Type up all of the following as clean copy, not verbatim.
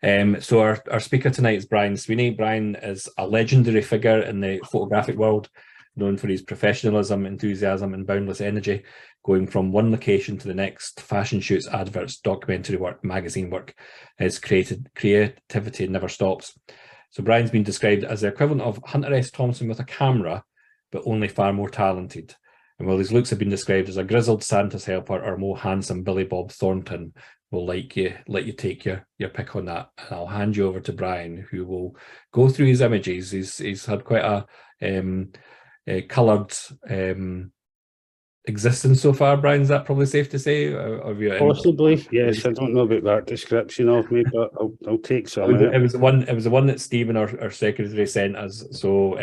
So our speaker tonight is Brian Sweeney. Brian is a legendary figure in the photographic world, known for his professionalism, enthusiasm, and boundless energy, going from one location to the next, fashion shoots, adverts, documentary work, magazine work. His creativity never stops. So Brian's been described as the equivalent of Hunter S. Thompson with a camera, but only far more talented. And while his looks have been described as a grizzled Santa's helper or more handsome Billy Bob Thornton, we'll let you take your pick on that. And I'll hand you over to Brian, who will go through his images. He's had quite a coloured existence so far, Brian. Is that probably safe to say? Possibly, yes. I don't know about that description of me, but I'll take some. It was the one that Stephen, our secretary, sent us. So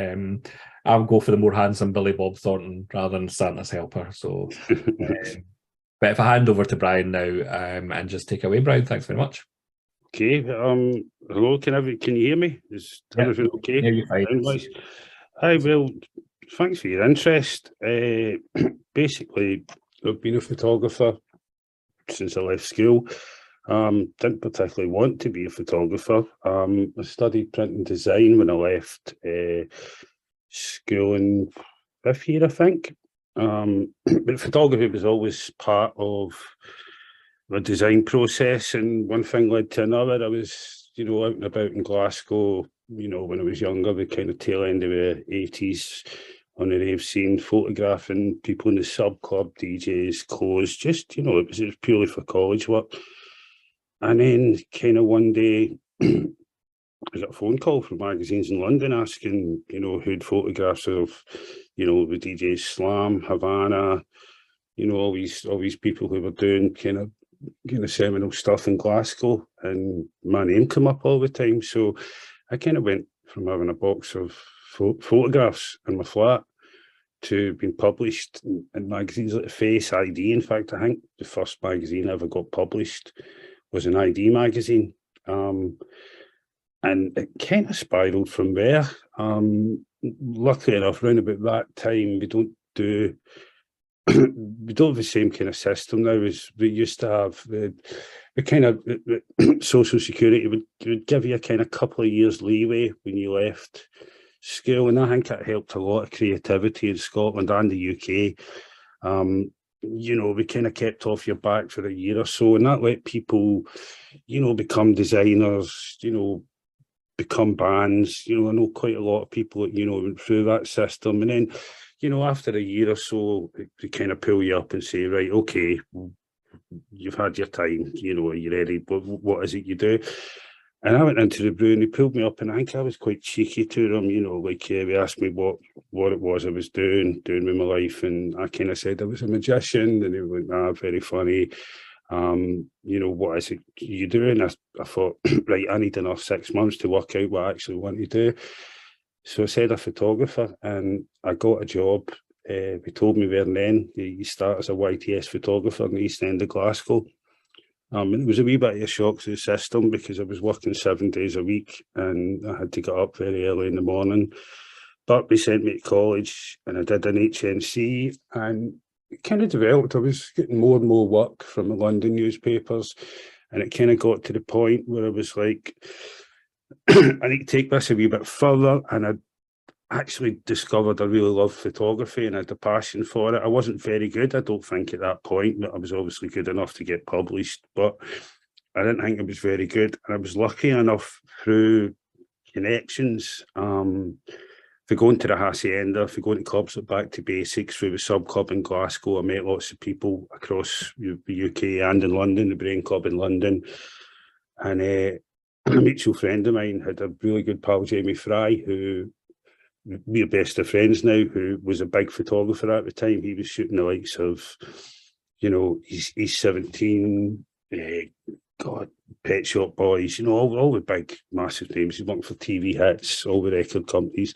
I'll go for the more handsome Billy Bob Thornton rather than Santa's helper. So, but if I hand over to Brian now, and just take away, Brian. Thanks very much. Okay. Hello. Can you hear me? Is everything okay? Yeah, you're fine. Hi. Well, thanks for your interest. Basically, I've been a photographer since I left school. Didn't particularly want to be a photographer. I studied print and design when I left school in 5th year, I think. But photography was always part of the design process, and one thing led to another. I was, out and about in Glasgow, when I was younger, the kind of tail end of the 80s, on the rave scene, photographing people in the sub club, DJs, clothes, just, it was purely for college work. And then kind of one day, I got a phone call from magazines in London asking, who'd photographs of, the DJs Slam, Havana, all these people who were doing kind of seminal stuff in Glasgow, and my name came up all the time. So I kind of went from having a box of photographs in my flat to being published in magazines like Face, ID. In fact, I think the first magazine I ever got published was an ID magazine. And it kind of spiraled from there. Luckily enough, around about that time, we don't have the same kind of system now as we used to have. The kind of social security would give you a kind of couple of years leeway when you left school, and I think it helped a lot of creativity in Scotland and the UK. We kind of kept off your back for a year or so, and that let people, become designers, become bands. I know quite a lot of people that, went through that system. And then, after a year or so, they kind of pull you up and say, right, okay, you've had your time, are you ready? But what is it you do? And I went into the brew and he pulled me up, and I think I was quite cheeky to them, he asked me what it was I was doing with my life. And I kind of said I was a magician, and he went, very funny. What is it you doing? I thought, right, I need another 6 months to work out what I actually want to do. So I said a photographer, and I got a job. They told me there and then you start as a YTS photographer in the East End of Glasgow. And it was a wee bit of a shock to the system because I was working 7 days a week and I had to get up very early in the morning. But they sent me to college and I did an HNC, and it kind of developed. I was getting more and more work from the London newspapers, and it kind of got to the point where I was like, I need to take this a wee bit further. And I actually discovered I really loved photography and I had a passion for it. I wasn't very good, I don't think, at that point, but I was obviously good enough to get published, but I didn't think I was very good. And I was lucky enough through connections, for going to the Hacienda, for going to clubs like Back to Basics, through the sub club in Glasgow. I met lots of people across the UK and in London, the Brain Club in London. And a mutual friend of mine had a really good pal, Jamie Fry, who we're best of friends now, who was a big photographer at the time. He was shooting the likes of, he's 17, Pet Shop Boys, all the big, massive names. He worked for TV Hits, all the record companies.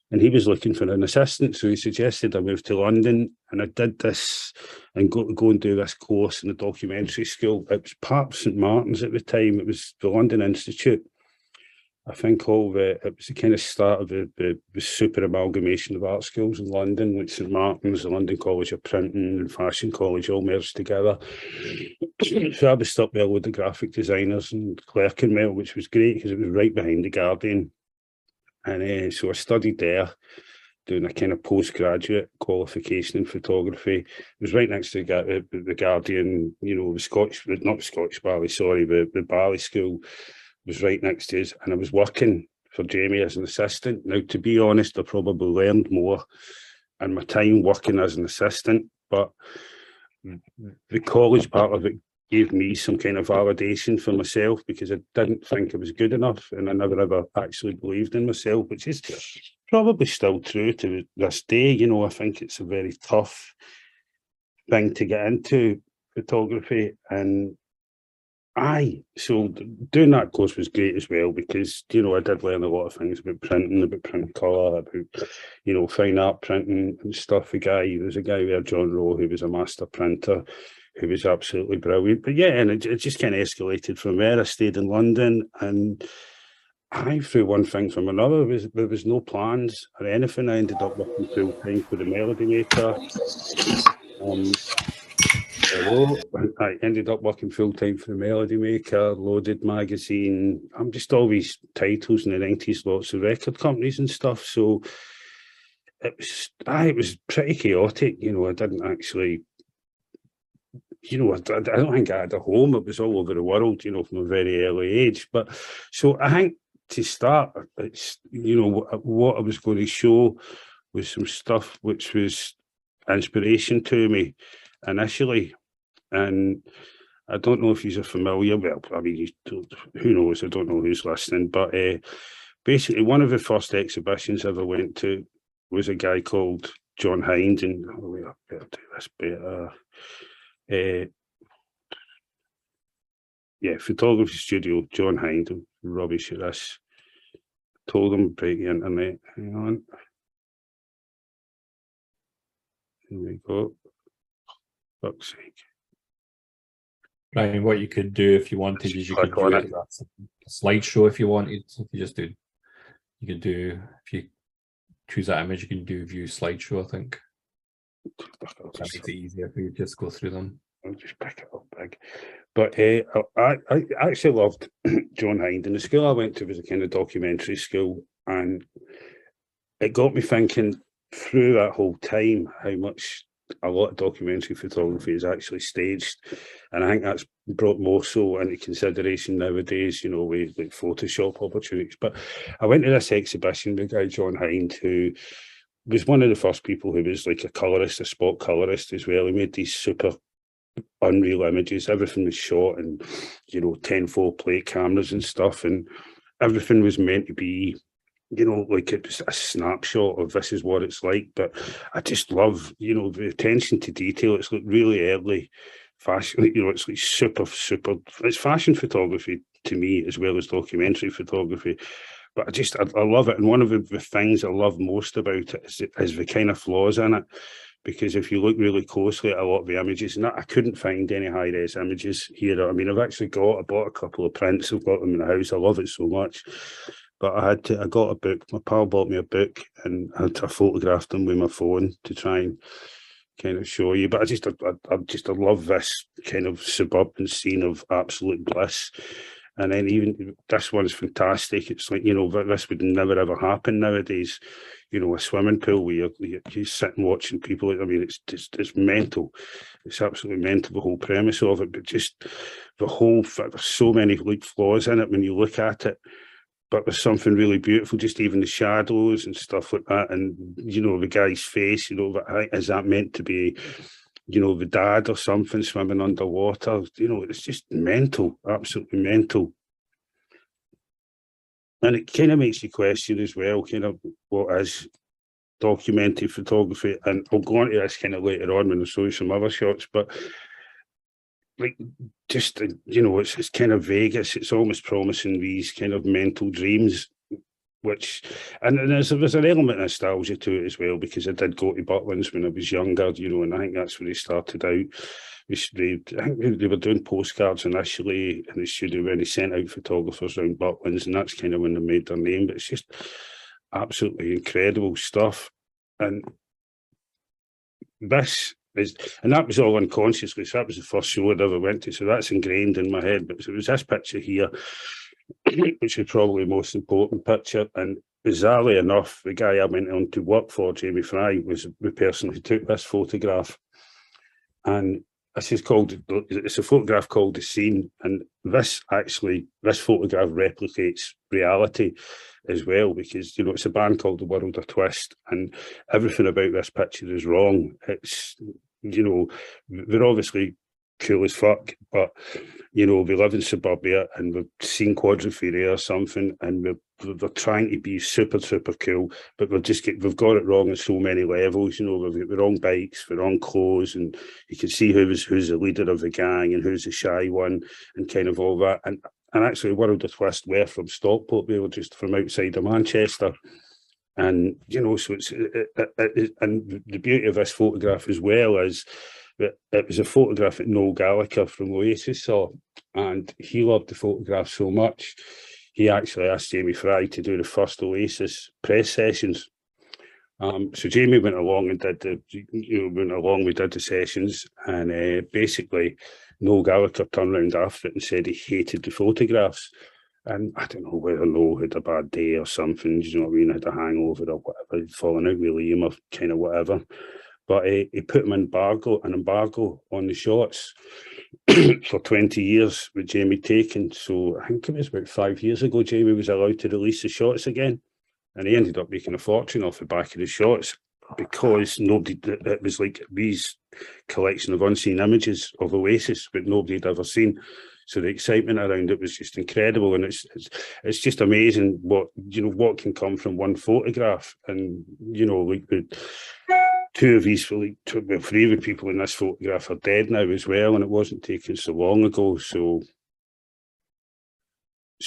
And he was looking for an assistant, so he suggested I move to London. And I did this and go and do this course in the documentary school. It was part of St Martin's at the time. It was the London Institute. I think it was the kind of start of the super amalgamation of art schools in London, like St Martin's, the London College of Printing and Fashion College all merged together. So I was stuck with a load of graphic designers and Clerkenwell, which was great because it was right behind the Guardian. And so I studied there, doing a kind of postgraduate qualification in photography. It was right next to the Guardian, you know, not the Scottish Ballet, sorry, the ballet school was right next to us, and I was working for Jamie as an assistant. Now, to be honest, I probably learned more in my time working as an assistant, but the college part of it gave me some kind of validation for myself because I didn't think I was good enough, and I never ever actually believed in myself, which is probably still true to this day. You know, I think it's a very tough thing to get into, photography, and so doing that course was great as well because, you know, I did learn a lot of things about printing, about print colour, about, you know, fine art printing and stuff. There's a guy there, John Rowe, who was a master printer, who was absolutely brilliant. But yeah, and it just kind of escalated from there. I stayed in London, and through one thing from another, there was no plans or anything. I ended up working full time for the Melody Maker. I ended up working full-time for the Melody Maker, Loaded magazine. I'm just always titles in the 90s, lots of record companies and stuff. So it was pretty chaotic. You know, I didn't actually, you know, I don't think I had a home. It was all over the world, you know, from a very early age. But so I think to start, it's, you know, what I was going to show was some stuff which was inspiration to me initially. And I don't know if you're familiar. Well, I mean, who knows? I don't know who's listening. But basically, one of the first exhibitions I ever went to was a guy called John Hind. And I better do this better. Photography studio, John Hind. I'm rubbish at this. Told him break the internet. Hang on. Here we go. Fuck's sake. Brian, what you could do if you wanted is you could do it as a slideshow if you wanted. If you choose that image, you can do view slideshow, I think. That makes it easier for you to just go through them. I'll just pick it up big. But I actually loved John Hind. And the school I went to was a kind of documentary school. And it got me thinking through that whole time how much a lot of documentary photography is actually staged, and I think that's brought more so into consideration nowadays, you know, with like Photoshop opportunities. But I went to this exhibition with a guy, John Hind, who was one of the first people who was like a colourist, a spot colourist as well. He made these super unreal images. Everything was shot in, you know, 10-4 plate cameras and stuff, and everything was meant to be, you know, like it was a snapshot of this is what it's like. But I just love, you know, the attention to detail. It's like really early fashion, you know, it's like super, it's fashion photography to me as well as documentary photography. But I love it. And one of the things I love most about it is the kind of flaws in it. Because if you look really closely at a lot of the images, and I couldn't find any high-res images here. I mean, I bought a couple of prints. I've got them in the house. I love it so much. But I got a book. My pal bought me a book, and I photographed them with my phone to try and kind of show you. But I love this kind of suburban scene of absolute bliss. And then even this one's fantastic. It's like, you know, this would never ever happen nowadays. You know, a swimming pool where you sit and watching people. I mean, it's mental. It's absolutely mental, the whole premise of it. But just there's so many like flaws in it when you look at it. But there's something really beautiful, just even the shadows and stuff like that. And, you know, the guy's face, you know, is that meant to be, you know, the dad or something swimming underwater? You know, it's just mental, absolutely mental. And it kind of makes you question as well, kind of what is documentary photography. And I'll go on to this kind of later on when I show you some other shots, but like, just, you know, it's kind of vague. It's almost promising these kind of mental dreams and there's an element of nostalgia to it as well, because I did go to Butlins when I was younger, you know, and I think that's where they started out. I think they were doing postcards initially in the studio when they sent out photographers around Butlins, and that's kind of when they made their name. But it's just absolutely incredible stuff. And this is, and that was all unconsciously. So that was the first show I'd ever went to. So that's ingrained in my head. But it was this picture here, which is probably the most important picture. And bizarrely enough, the guy I went on to work for, Jamie Fry, was the person who took this photograph. And this is called, it's a photograph called The Scene. And this photograph replicates reality as well, because, you know, it's a band called The World of Twist, and everything about this picture is wrong. It's, you know, they're obviously cool as fuck, but, you know, we live in suburbia and we've seen Quadrifolia or something, and we're trying to be super, super cool, but we've got it wrong on so many levels. You know, we've got the wrong bikes, the wrong clothes, and you can see who's the leader of the gang and who's the shy one, and kind of all that. And actually, World of Twist were from Stockport. They were just from outside of Manchester. And, you know, so and the beauty of this photograph as well is that it was a photograph that Noel Gallagher from Oasis saw, and he loved the photograph so much, he actually asked Jamie Fry to do the first Oasis press sessions. So Jamie went along and did the sessions, and basically Noel Gallagher turned around after it and said he hated the photographs. And I don't know whether Noel had a bad day or something, you know what I mean, had a hangover or whatever, he'd fallen out with Liam or kind of whatever. But he put an embargo on the shots for 20 years with Jamie taken. So I think it was about 5 years ago, Jamie was allowed to release the shots again. And he ended up making a fortune off the back of the shots, because it was like these collection of unseen images of Oasis that nobody had ever seen. So the excitement around it was just incredible, and it's just amazing what can come from one photograph. And, you know, like three of the people in this photograph are dead now as well, and it wasn't taken so long ago. So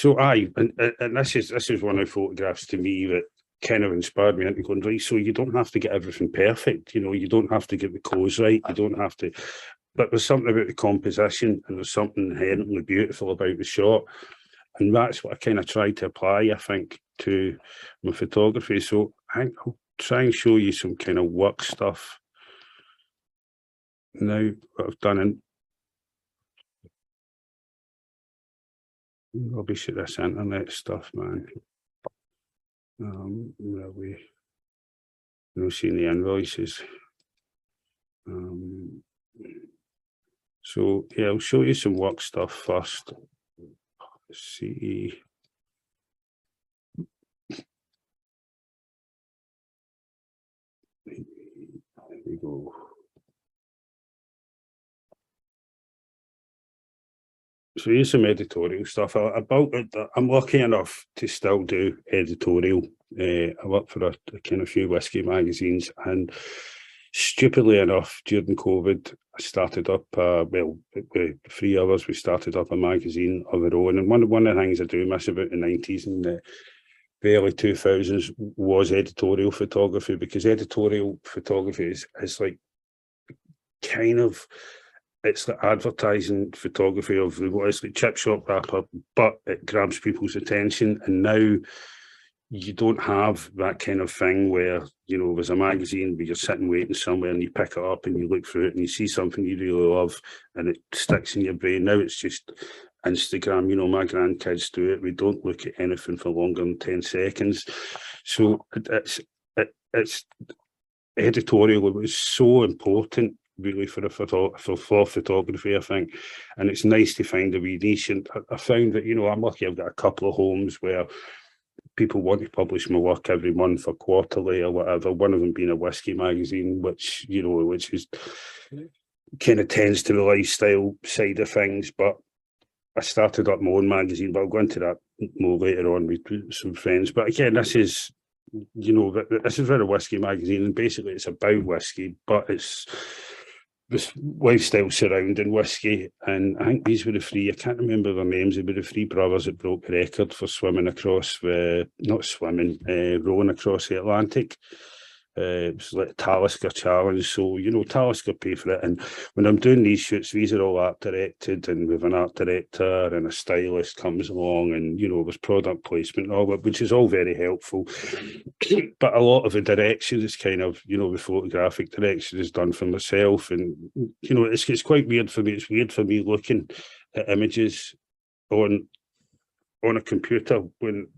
and this is one of the photographs to me that kind of inspired me into going, right, so you don't have to get everything perfect, you know, you don't have to get the clothes right, you don't have to, but there's something about the composition, and there's something inherently beautiful about the shot, and that's what I kind of tried to apply, I think, to my photography. So I think I'll try and show you some kind of work stuff now that I've done in rubbish at this internet stuff, man. Where are we? No seeing the invoices. So yeah, I'll show you some work stuff first. Let's see. There we go. So here's some editorial stuff. I'm lucky enough to still do editorial. I work for a kind of few whiskey magazines, and stupidly enough, during COVID, I started up, with 3 hours, we started up a magazine of our own. And one of the things I do miss about the 90s and the early 2000s was editorial photography, because editorial photography is like kind of, it's like advertising photography of what is like chip shop wrapper, but it grabs people's attention. And now you don't have that kind of thing where, you know, there's a magazine where you're sitting waiting somewhere and you pick it up and you look through it and you see something you really love and it sticks in your brain. Now it's just Instagram. You know, my grandkids do it. We don't look at anything for longer than 10 seconds. So it's editorial. It was so important, really, for photography, I think. And it's nice to find a wee niche. And I found that, you know, I'm lucky I've got a couple of homes where people want to publish my work every month or quarterly or whatever. One of them being a whiskey magazine, which is kind of tends to the lifestyle side of things. But I started up my own magazine, but I'll go into that more later on with some friends. But again, this is, you know, this is very whiskey magazine, and basically it's about whiskey, but it's this lifestyle surrounding whiskey, and I think these were the three, I can't remember their names, they were the three brothers that broke the record for swimming across the, not swimming, rowing across the Atlantic. It was like a Talisker challenge, so Talisker pay for it. And when I'm doing these shoots, these are all art directed, and with an art director and a stylist comes along, and there's product placement and all that, which is all very helpful. But a lot of the direction is kind of, the photographic direction is done for myself, and it's quite weird for me. It's weird for me looking at images on a computer when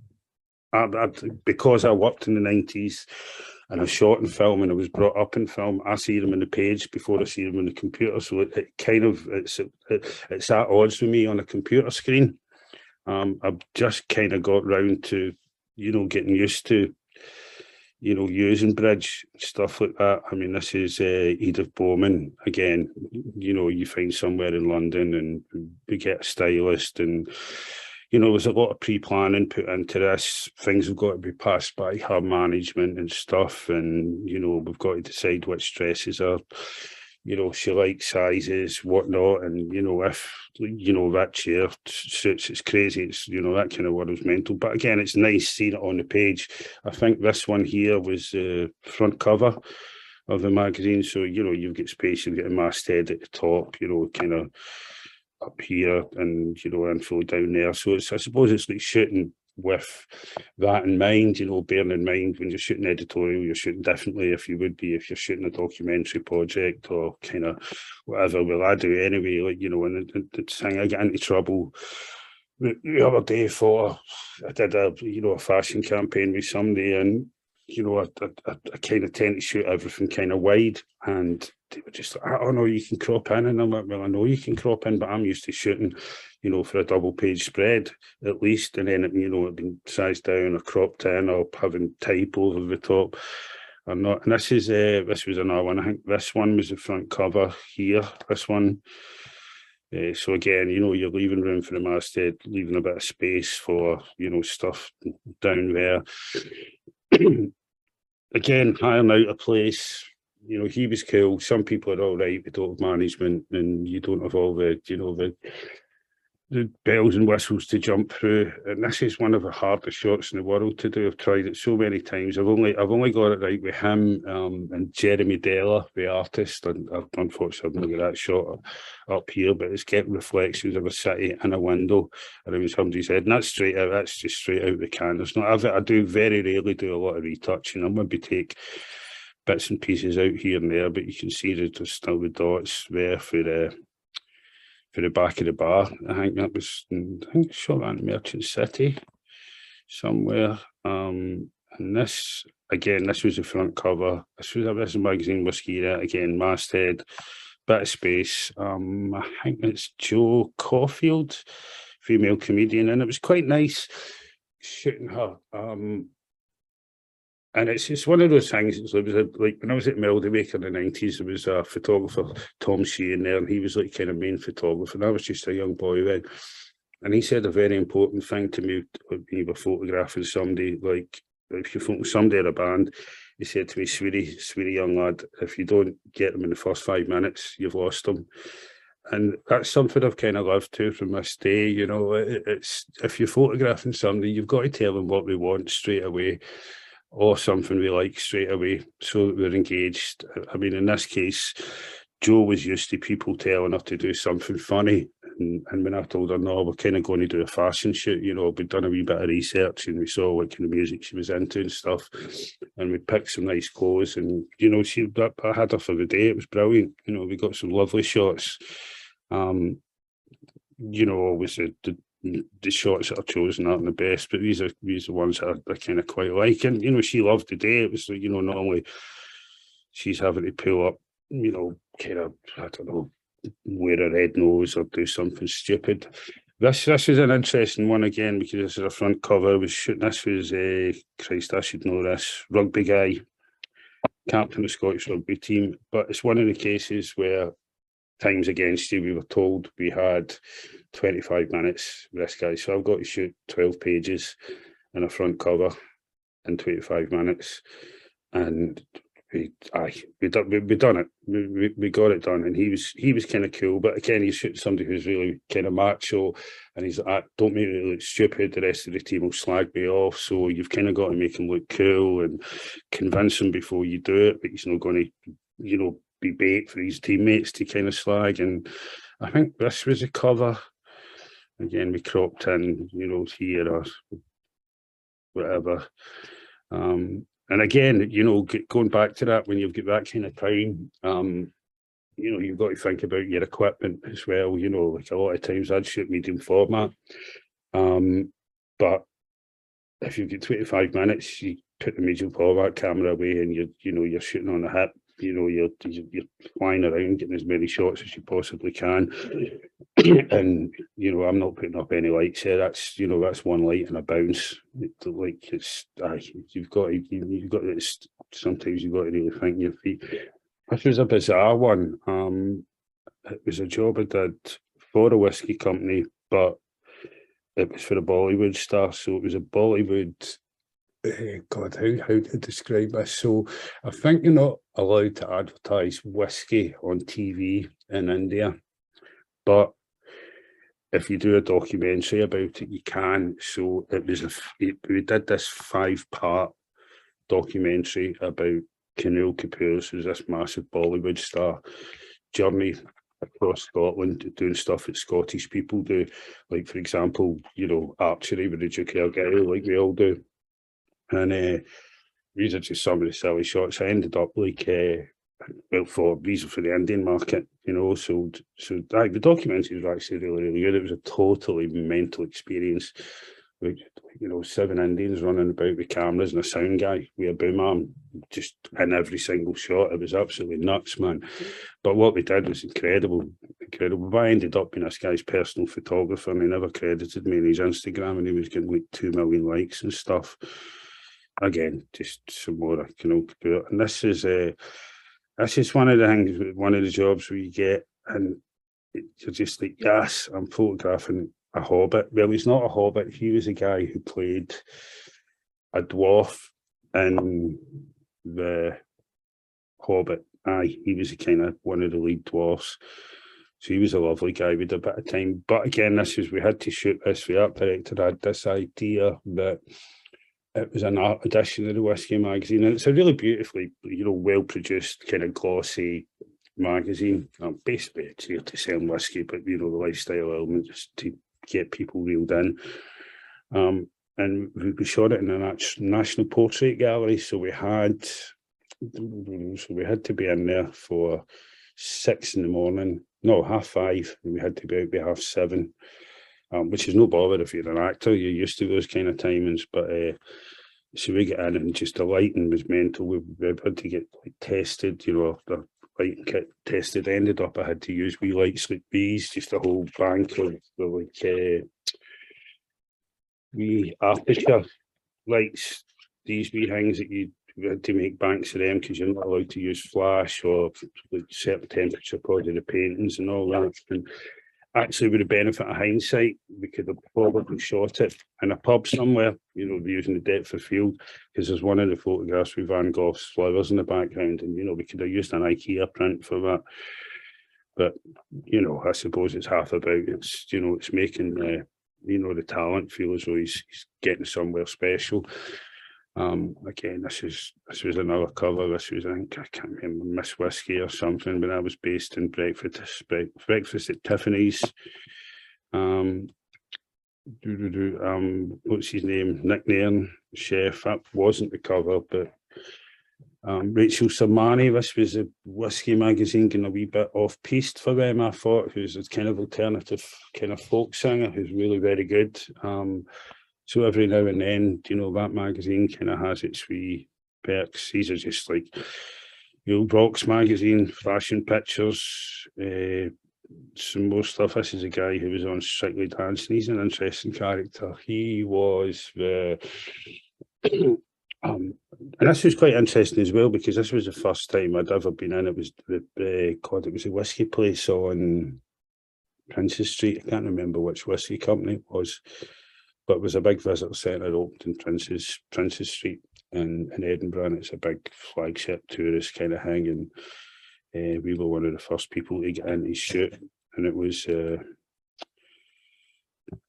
because I worked in the 90s. And I shot in film, and I was brought up in film. I see them on the page before I see them on the computer. So it's at odds with me on a computer screen. I've just kind of got round to, getting used to, using bridge, stuff like that. I mean, this is Edith Bowman again. You find somewhere in London, and we get a stylist, and there's a lot of pre-planning put into this. Things have got to be passed by her management and stuff, and we've got to decide which dresses are, she likes, sizes, whatnot, and if that chair suits, it's crazy. It's that kind of world's mental. But again, it's nice seeing it on the page. I think this one here was the front cover of the magazine, so you've got space, you've got a masthead at the top, kind of up here, and info down there. So I suppose it's like shooting with that in mind, bearing in mind when you're shooting editorial, you're shooting differently if you're shooting a documentary project or kind of whatever. Well, I do anyway, and the thing, I get into trouble the other day for, I did a fashion campaign with somebody, and I kind of tend to shoot everything kind of wide, and they were just like, oh no, you can crop in. And I'm like, well, I know you can crop in, but I'm used to shooting, for a double page spread at least. And then, it being sized down or cropped in or having type over the top or not. And this was another one. I think this one was the front cover here, this one. So again, you're leaving room for the masthead, leaving a bit of space for, stuff down there. Again, hiring out a place, he was cool. Some people are all right, they don't have management, and you don't have all the, the bells and whistles to jump through. And this is one of the hardest shots in the world to do. I've tried it so many times. I've only got it right with him and Jeremy Della, the artist. And unfortunately, I've never got that shot up here, but it's getting reflections of a city in a window around somebody's head. And that's straight out. That's just straight out the can. It's not. I do very rarely do a lot of retouching. I'll maybe take bits and pieces out here and there, but you can see that there's still the dots there for the back of the bar. I think I shot that in Merchant City somewhere. And this was the front cover. This is a magazine, Whiskey, again, masthead, bit of space. I think it's Jo Caulfield, female comedian, and it was quite nice shooting her. And it's one of those things. It was like when I was at Reykjavik in the 90s, there was a photographer, Tom Sheehan, there, and he was like kind of main photographer. And I was just a young boy then. And he said a very important thing to me when you were photographing somebody, like if you're photographing somebody in a band, he said to me, Sweeney, young lad, if you don't get them in the first 5 minutes, you've lost them. And that's something I've kind of lived to from this day. It's if you're photographing somebody, you've got to tell them what they want straight away, or something we like straight away, so that we're engaged. I mean, in this case, Jo was used to people telling her to do something funny, and when I told her, no, we're kind of going to do a fashion shoot, we'd done a wee bit of research, and we saw what kind of music she was into and stuff, and we picked some nice clothes, and, I had her for the day. It was brilliant. We got some lovely shots. Always the shots that are chosen aren't the best, but these are ones that I kind of quite like. And she loved the day. It was normally she's having to pull up, kind of, I don't know, wear a red nose or do something stupid. This is an interesting one again, because this is a front cover. I was shooting this was Christ, I should know this, rugby guy, captain of the Scottish rugby team. But it's one of the cases where time's against you. We were told we had 25 minutes with this guy, so I've got to shoot 12 pages and a front cover in 25 minutes, and we done it. We got it done, and he was kind of cool. But again, he's somebody who's really kind of macho, and he's like, don't make me look stupid. The rest of the team will slag me off. So you've kind of got to make him look cool and convince him before you do it. But he's not going to, you know, be bait for his teammates to kind of slag. And I think this was a cover. Again, we cropped in, you know, here or whatever. And again, you know, going back to that, when you've got that kind of time, you know, you've got to think about your equipment as well. You know, like a lot of times I'd shoot medium format. But if you've got 25 minutes, you put the medium format camera away and you're shooting on the hip. You know, you're flying around, getting as many shots as you possibly can. And, you know, I'm not putting up any lights here. That's, you know, that's one light and a bounce. You've got to, sometimes you've got to really think your feet. This was a bizarre one. It was a job I did for a whiskey company, but it was for a Bollywood star. So it was a Bollywood, God, how to describe this? So I think you're not allowed to advertise whiskey on TV in India, but if you do a documentary about it, you can. So we did this 5-part documentary about Kunal Kapoor's, who's this massive Bollywood star, journey across Scotland, doing stuff that Scottish people do. Like, for example, you know, archery with the Duke of Argyll, like we all do. And these are just some of the silly shots. I ended up like, these are for the Indian market, you know. So the documentary was actually really, really good. It was a totally mental experience. With, you know, 7 Indians running about with cameras and a sound guy with a boom arm, just in every single shot. It was absolutely nuts, man. But what we did was incredible. But I ended up being this guy's personal photographer, and he never credited me in his Instagram, and he was getting like 2 million likes and stuff. Again, just some more I can all do it. And this is one of the things, one of the jobs we get, and you're just like, yes, I'm photographing a hobbit. Well, he's not a hobbit. He was a guy who played a dwarf in the Hobbit. He was a kind of one of the lead dwarfs. So he was a lovely guy with a bit of time. But again, we had to shoot this. The art director had this idea that it was an art edition of the Whiskey magazine, and it's a really beautifully, you know, well-produced, kind of glossy magazine. Basically, it's here to sell whiskey, but, you know, the lifestyle element just to get people reeled in. And we shot it in a National Portrait Gallery, so we had to be in there for 6 in the morning. No, 5:30, and we had to be out by 7:30, which is no bother if you're an actor. You're used to those kind of timings, but so we get in, and just the lighting was mental. We had to get like tested, you know, the lighting kit tested. Ended up I had to use wee lights like these, just a whole bank of the like wee aperture lights. These wee things that you had to make banks of them because you're not allowed to use flash or like certain temperature because of the paintings and all that. And actually, with the benefit of hindsight, we could have probably shot it in a pub somewhere, you know, using the depth of field, because there's one of the photographs with Van Gogh's flowers in the background, and, you know, we could have used an IKEA print for that. But, you know, I suppose it's half about, it's, you know, it's making, you know, the talent feel as though he's getting somewhere special. Again, this was another cover. This was, I think, I can't remember, Miss Whiskey or something, but I was based in Breakfast at Tiffany's. What's his name? Nick Nairn, chef. That wasn't the cover, but Rachel Sermani. This was a whiskey magazine, getting a wee bit off piste for them, I thought, who's a kind of alternative kind of folk singer who's really very good. So every now and then, you know, that magazine kind of has its wee perks. These are just like the old Rocks magazine, fashion pictures, some more stuff. This is a guy who was on Strictly Dancing. He's an interesting character. He was and this was quite interesting as well, because this was the first time I'd ever been in. It was it was a whiskey place on Princes Street. I can't remember which whiskey company it was, but it was a big visitor centre opened in Princes Street. in Edinburgh, and it's a big flagship tourist kind of thing. And we were one of the first people to get in his shoot, and it was.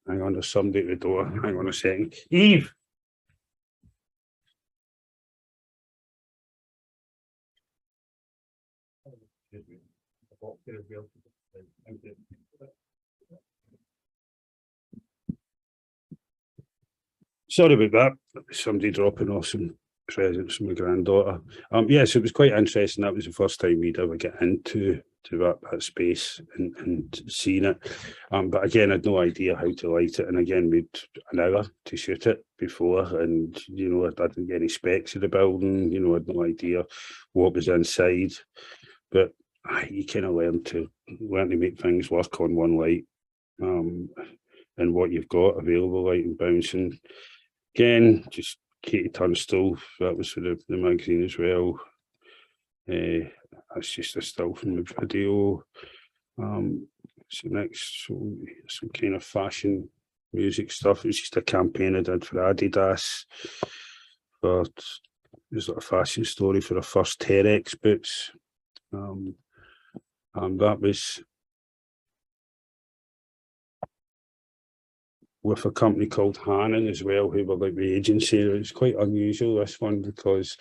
Hang on, there's somebody at the door. Hang on a second, Eve. Sorry about that. Somebody dropping off some presents from my granddaughter. Yes, it was quite interesting. That was the first time we'd ever get into that space and seen it. But again, I had no idea how to light it. And again, we'd an hour to shoot it before, and you know, I didn't get any specs of the building. You know, I had no idea what was inside. But you kind of learn to make things work on one light, and what you've got available, light and bouncing. Again, just Katie Tunstall, that was for the magazine as well. That's just a still from the video. So next, some kind of fashion music stuff. It was just a campaign I did for Adidas. But it was like a fashion story for the first Terex boots. And that was with a company called Hannon as well, who were like the agency. It was quite unusual, this one, because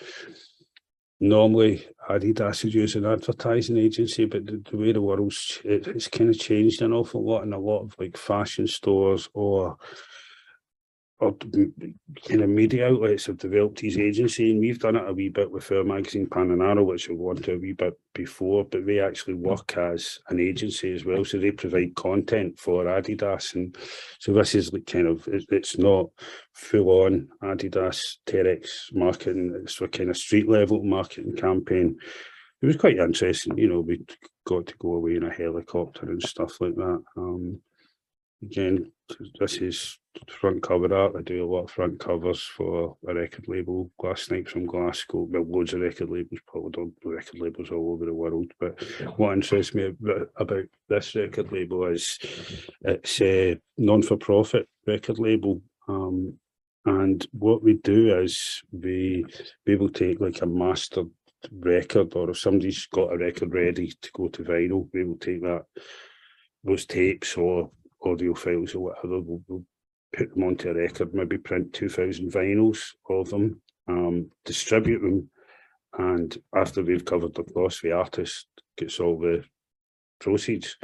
normally Adidas is using an advertising agency, but the way the world's, it's kind of changed an awful lot, in a lot of like fashion stores or kind of media outlets have developed his agency, and we've done it a wee bit with our magazine Pananaro, which we've gone to a wee bit before, but they actually work as an agency as well, so they provide content for Adidas. And so this is like kind of, it's not full on Adidas Terex marketing, it's a kind of street level marketing campaign. It was quite interesting, you know, we got to go away in a helicopter and stuff like that. Again, this is front cover art. I do a lot of front covers for a record label, Glass Snipes from Glasgow. Well, loads of record labels, probably record labels all over the world. But what interests me about this record label is it's a non-for-profit record label. And what we do is we will take like a mastered record, or if somebody's got a record ready to go to vinyl, we will take those tapes or audio files or whatever, we'll put them onto a record, maybe print 2,000 vinyls of them, distribute them, and after we've covered the cost, the artist gets all the proceeds.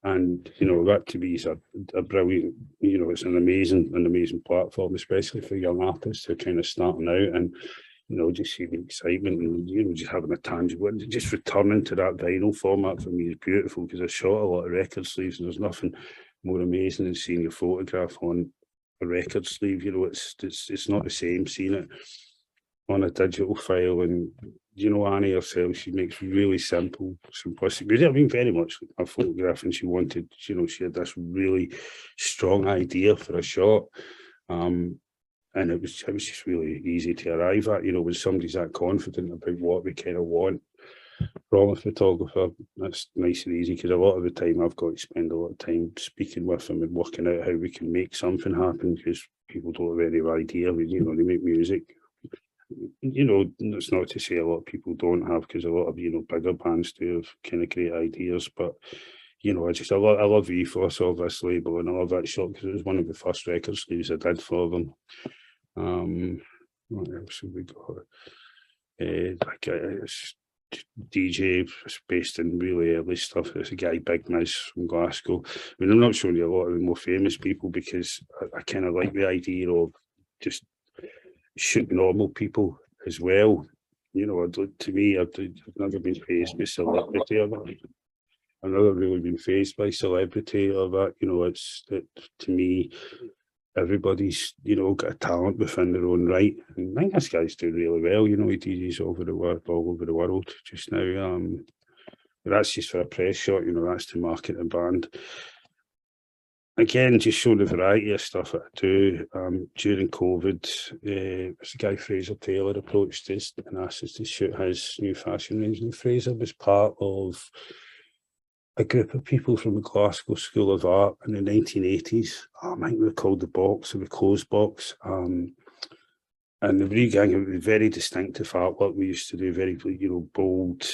And you know, that to me is a brilliant, you know, it's an amazing platform, especially for young artists who are kind of starting out, and you know, just seeing the excitement and, you know, just having a tangible, and just returning to that vinyl format for me is beautiful, because I shot a lot of record sleeves, and there's nothing more amazing than seeing your photograph on a record sleeve. You know, it's not the same seeing it on a digital file. And you know, Annie herself, she makes really simple, simplistic. I mean, very much like a photograph, and she wanted, you know, she had this really strong idea for a shot. And it was just really easy to arrive at, you know, when somebody's that confident about what we kind of want from a photographer. That's nice and easy, because a lot of the time I've got to spend a lot of time speaking with them and working out how we can make something happen, because people don't have any idea. You know, they make music. You know, that's not to say a lot of people don't have, because a lot of, you know, bigger bands do have kind of great ideas, but you know, I love the ethos of this label, and I love that shot because it was one of the first record sleeves I did for them. What else have we got? DJ is based in really early stuff. There's a guy, Big Miz from Glasgow. I mean, I'm not showing you a lot of the more famous people, because I kind of like the idea of just shoot normal people as well. You know, to me, I've never been faced with celebrity or that. I've never really been faced by celebrity or that. You know, to me, everybody's, you know, got a talent within their own right. And I think this guy's doing really well. You know, he DJs all over the world just now. But that's just for a press shot, you know, that's to market the band. Again, just showing the variety of stuff that I do. During COVID, there's a guy, Fraser Taylor, approached us and asked us to shoot his new fashion range. And Fraser was part of a group of people from the Glasgow School of Art in the 1980s. I think they were called the Box, or the Closed Box. And the Regang, it was very distinctive artwork we used to do, very, bold,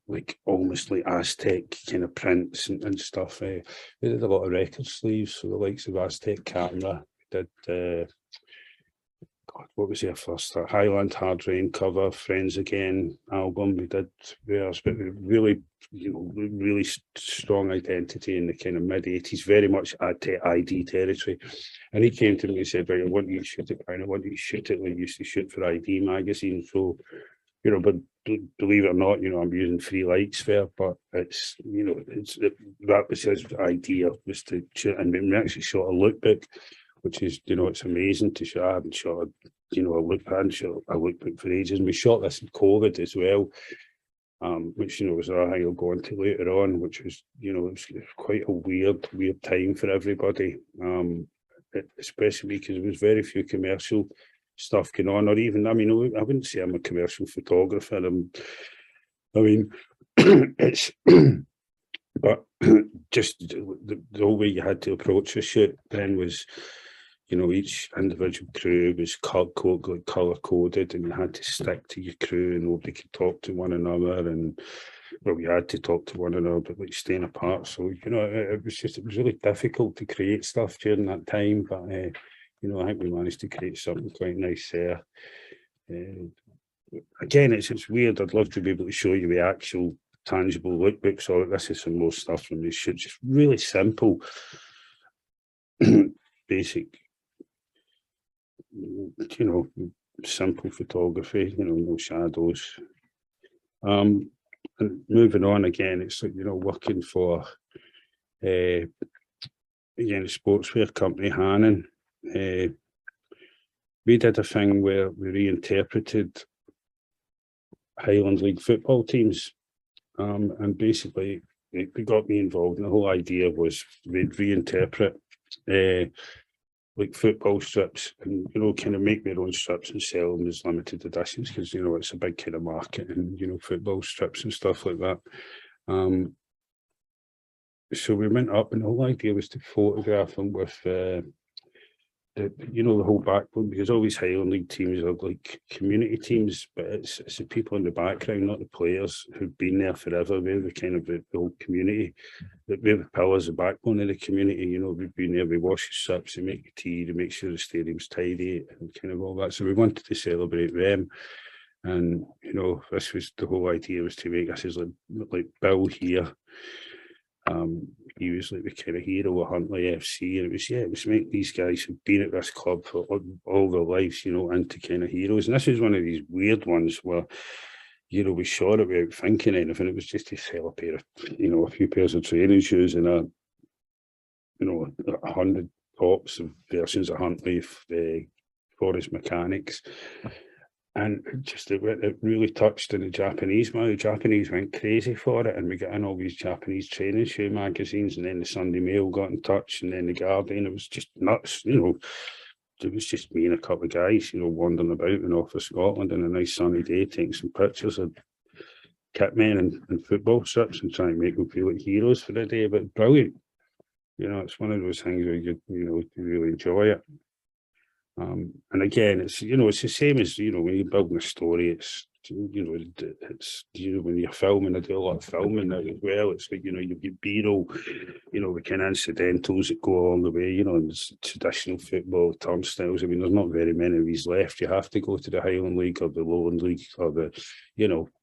like almost like Aztec kind of prints and stuff. We did a lot of record sleeves, so the likes of Aztec Camera. We did, God, what was our first? Highland Hard Rain cover, Friends Again album. We did theirs, but really, really strong identity in the kind of mid-80s, very much ID territory. And he came to me and said, right, I want you to shoot it, Brian. I want you to shoot it like you used to shoot for ID magazine. So, but believe it or not, I'm using free lights there, but it's, that was his idea, was to shoot. And we actually shot a lookbook, which is, it's amazing to shoot. I haven't shot, a lookbook for ages. And we shot this in COVID as well, which, was another thing I'll go into later on, which was, it was quite a weird time for everybody, especially because there was very few commercial stuff going on, or even, I wouldn't say I'm a commercial photographer. It's, but just the whole way you had to approach a shoot then was, each individual crew was color coded, and you had to stick to your crew, and nobody could talk to one another, and we had to talk to one another, but like staying apart. So it was really difficult to create stuff during that time. But I think we managed to create something quite nice there. Again, it's weird. I'd love to be able to show you the actual tangible lookbooks. Or this is some more stuff from these shoots. Just really simple, basic. Simple photography, no shadows. And moving on again, it's like, working for, again, a sportswear company, Hannon. We did a thing where we reinterpreted Highland League football teams. And basically, it got me involved. And the whole idea was we'd reinterpret like football strips, and kind of make their own strips and sell them as limited editions, because it's a big kind of market, and football strips and stuff like that. So we went up, and the whole idea was to photograph them with the whole backbone, because all these Highland League teams are like community teams, but it's the people in the background, not the players who've been there forever. They're the kind of the whole community. We're the pillars, the backbone of the community. We've been there, we wash the strips, we make the tea, to make sure the stadium's tidy, and kind of all that. So we wanted to celebrate them. And, this was the whole idea, was to make this as like Bill here. He was like the kind of hero of Huntly FC, and it was make these guys who've been at this club for all their lives, into kind of heroes. And this is one of these weird ones where, we shot it without thinking anything. It was just to sell a few pairs of training shoes and 100 tops of versions of Huntly, Forest Mechanics. And it really touched in the Japanese. The Japanese went crazy for it, and we got in all these Japanese training shoe magazines, and then the Sunday Mail got in touch, and then the Guardian. It was just nuts, It was just me and a couple of guys, wandering about in off of Scotland on a nice sunny day, taking some pictures of kit men and football strips and trying to make them feel like heroes for the day. But brilliant. It's one of those things where you really enjoy it. And again, it's it's the same as when you're building a story. It's when you're filming, I do a lot of filming now as well. It's like you get B-roll, the kind of incidentals that go along the way. And there's traditional football turnstiles. There's not very many of these left. You have to go to the Highland League or the Lowland League or the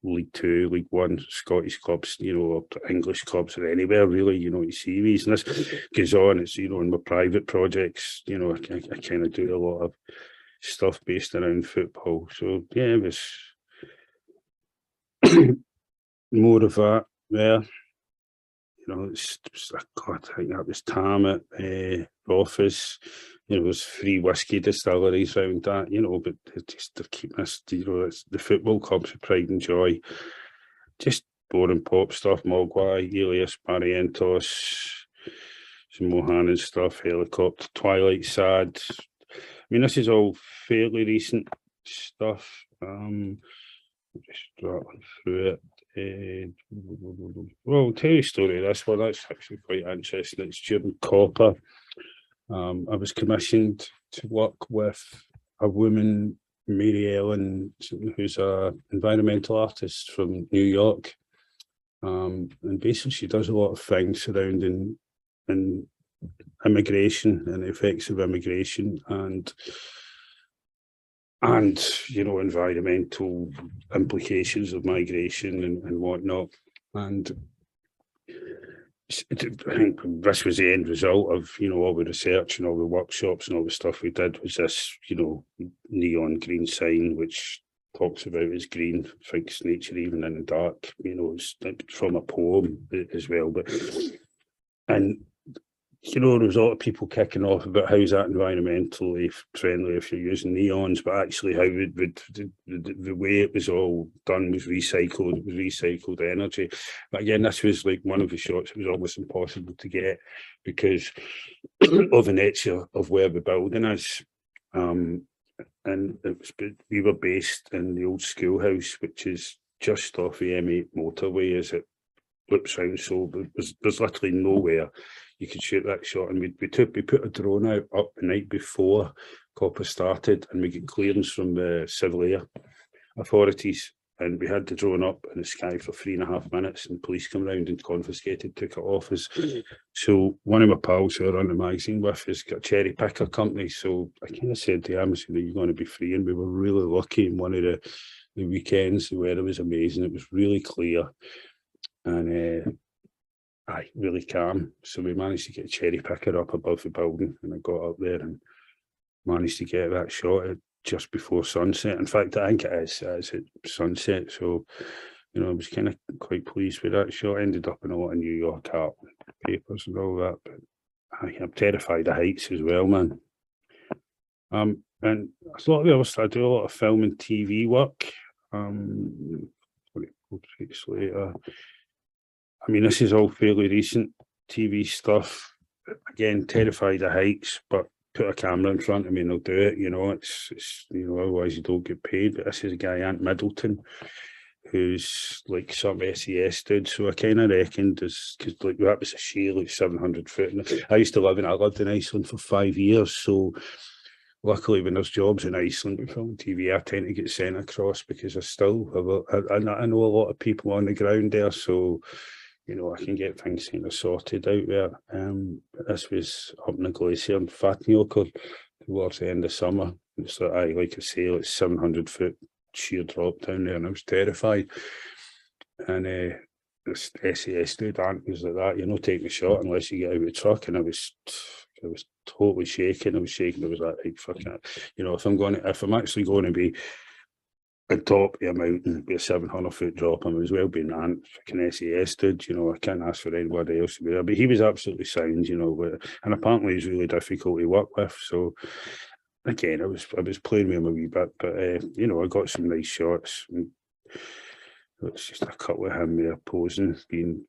League Two, League One, Scottish clubs, or English clubs, or anywhere really. You see these, and this goes on. It's in my private projects. I kind of do a lot of stuff based around football. So yeah, it was more of that there. It's God, I think that was Tam at the office. There's 3 whiskey distilleries around that, but they're keeping us, it's the football clubs of pride and joy. Just boring pop stuff, Mogwai, Elias, Barrientos, some Mohannan stuff, Helicopter, Twilight Sad. This is all fairly recent stuff. Just rattling through it. Well, I'll tell you a story of this one. That's actually quite interesting. It's during Copper. I was commissioned to work with a woman Mary Ellen, who's a environmental artist from New York. And basically she does a lot of things surrounding immigration and the effects of immigration and you know, environmental implications of migration and whatnot. And I think this was the end result of, you know, all the research and all the workshops and all the stuff we did was this, you know, neon green sign, which talks about as green, thinks nature even in the dark, you know, it's from a poem as well. But, and, you know, there was a lot of people kicking off about how's that environmentally friendly if you're using neons, but actually how the way it was all done was recycled energy. But again, this was like one of the shots it was almost impossible to get because of the nature of where the building is. And we were based in the old schoolhouse, which is just off the M8 motorway as it loops round. So there's literally nowhere you could shoot that shot. And we put a drone out up the night before COPA started, and we get clearance from the civil air authorities. And we had the drone up in the sky for 3.5 minutes, and police come around and confiscated, took it off us. So one of my pals who I run the magazine with has got a cherry picker company. So I kind of said to him, you're going to be free. And we were really lucky in one of the weekends. The weather was amazing. It was really clear and really calm. So we managed to get a cherry picker up above the building, and I got up there and managed to get that shot just before sunset. In fact, I think it is at sunset. So, you know, I was kind of quite pleased with that shot. I ended up in a lot of New York art papers and all that, but I'm terrified of heights as well, man. And a lot of the other stuff, I do a lot of film and TV work. Later. I mean, this is all fairly recent TV stuff. Again, terrified of heights, but put a camera in front of me and I'll do it. You know, it's you know, otherwise you don't get paid. But this is a guy, Ant Middleton, who's like some SES dude. So I kind of reckoned, because like that was a sheer like 700 foot. And I lived in Iceland for 5 years. So luckily, when there's jobs in Iceland with film and TV, I tend to get sent across because I know a lot of people on the ground there. So, you know, I can get things kind of sorted out there. This was up in the glacier in Vatnajökull towards the end of summer. It's like I say, it's 700 foot sheer drop down there, and I was terrified. And this SAS dude, Ant, was like that, you're not taking a shot unless you get out of the truck. And I was totally shaking. I was like, hey, fuck it. You know, if I'm actually going to be on top of a mountain with a 700 foot drop, I might as well be an Ant, fucking SAS dude. You know, I can't ask for anybody else to be there. But he was absolutely sound, you know, and apparently he's really difficult to work with. So again, I was playing with him a wee bit, but you know, I got some nice shots. And it's just a couple of him there posing, being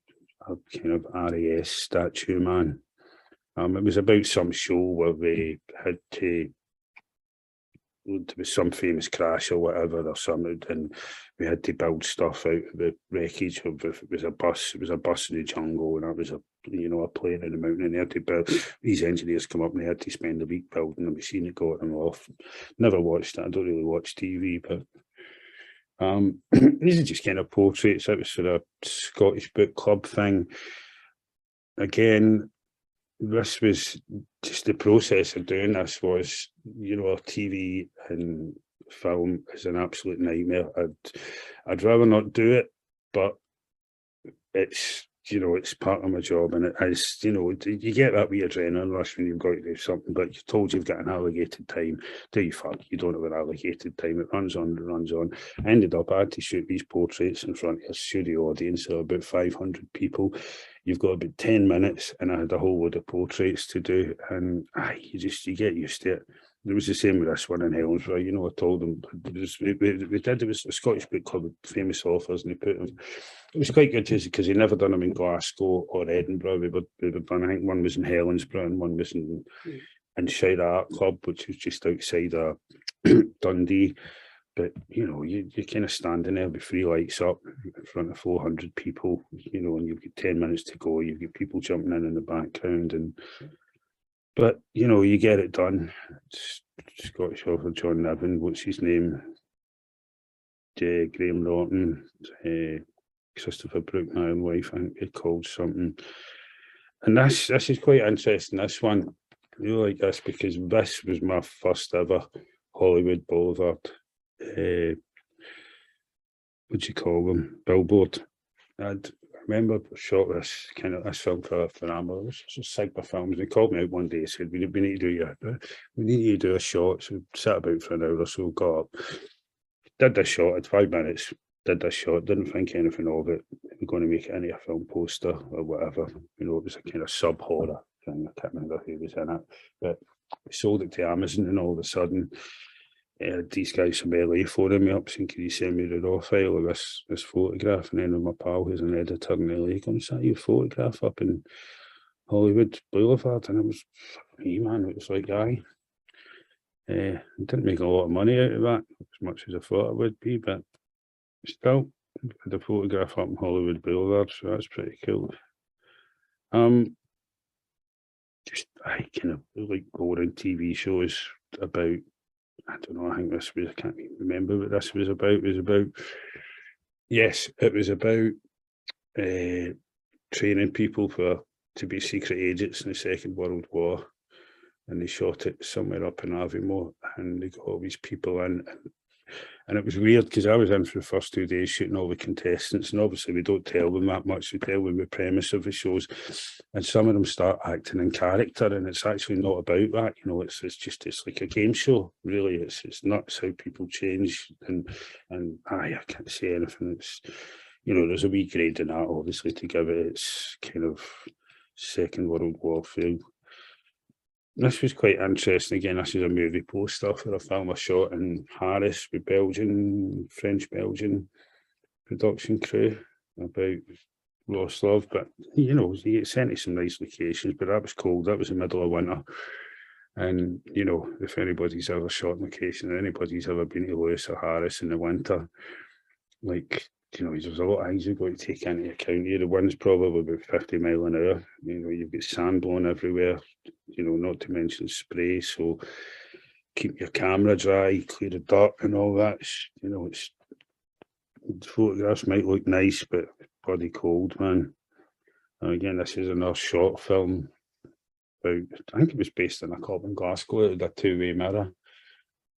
a kind of RAS statue man. It was about some show where they had to, there was some famous crash or whatever or something, and we had to build stuff out of the wreckage of, if it was a bus in the jungle, and that was a plane in the mountain, and they had to build, these engineers come up and they had to spend a week building a machine that got them off. Never watched it. I don't really watch TV, but these are just kind of portraits. It was sort of Scottish Book Club thing. Again, this was just the process of doing this was, you know, TV and film is an absolute nightmare. I'd rather not do it, but it's, you know, it's part of my job, and it is, you know, you get that wee adrenaline rush when you've got to do something, but you're told you've got an allocated time. Do you fuck? You don't have an allocated time. It runs on and runs on. I ended up, I had to shoot these portraits in front of a studio audience of about 500 people. You've got about 10 minutes, and I had a whole load of portraits to do, and you get used to it. It was the same with this one in Helensville. You know, I told them, it was a Scottish Book Club with famous authors, and they put them. It was quite good because they never done them in Glasgow or Edinburgh. We were done, I think one was in Helensville and one was in Shire Art Club, which was just outside Dundee. But, you know, you're kind of standing there with 3 lights up in front of 400 people, you know, and you've got 10 minutes to go. You've got people jumping in the background, and But, you know, you get it done. It's Scottish author John Niven, what's his name? Graham Norton, Christopher Brook, my own wife, I think they called something. And this is quite interesting, this one. I really like this because this was my first ever Hollywood Boulevard, what do you call them, billboard. I remember I shot this film for Amber. This was Sigma Films. They called me out one day and said, we need to do a shot. So we sat about for an hour or so, got up, did this shot, had 5 minutes, did this shot, didn't think anything of it. We're going to make it into a film poster or whatever. You know, it was a kind of sub-horror thing. I can't remember who was in it. But we sold it to Amazon, and all of a sudden, these guys from LA phoning me up saying, can you send me the raw file of this photograph? And then my pal, who's an editor in LA, going to set your photograph up in Hollywood Boulevard. And it was, me, man, it was like, aye. I didn't make a lot of money out of that, as much as I thought it would be, but still, had a photograph up in Hollywood Boulevard, so that's pretty cool. Just, I kind of like boring TV shows about, I don't know, I think this was, I can't even remember what this was about. It was about, yes, it was about training people to be secret agents in the Second World War. And they shot it somewhere up in Aviemore, and they got all these people in. And it was weird because I was in for the first 2 days shooting all the contestants, and obviously we don't tell them that much. We tell them the premise of the shows, and some of them start acting in character, and it's actually not about that. You know, it's like a game show, really. It's nuts how people change, and I can't say anything. It's, you know, there's a wee grade in that, obviously, to give it its kind of Second World War feel. This was quite interesting. Again, this is a movie poster for a film I shot in Paris with French-Belgian production crew about lost love. But, you know, you get sent to some nice locations, but that was cold. That was the middle of winter. And, you know, if anybody's ever shot on location, anybody's ever been to Lewis or Harris in the winter, like, you know, there's a lot of things you've got to take into account here. The wind's probably about 50 mile an hour. You know, you've got sand blowing everywhere, you know, not to mention spray. So keep your camera dry, clear the dirt and all that. You know, the photographs might look nice, but it's bloody cold, man. And again, this is another short film about, I think it was based in a club in Glasgow. It had a two-way mirror.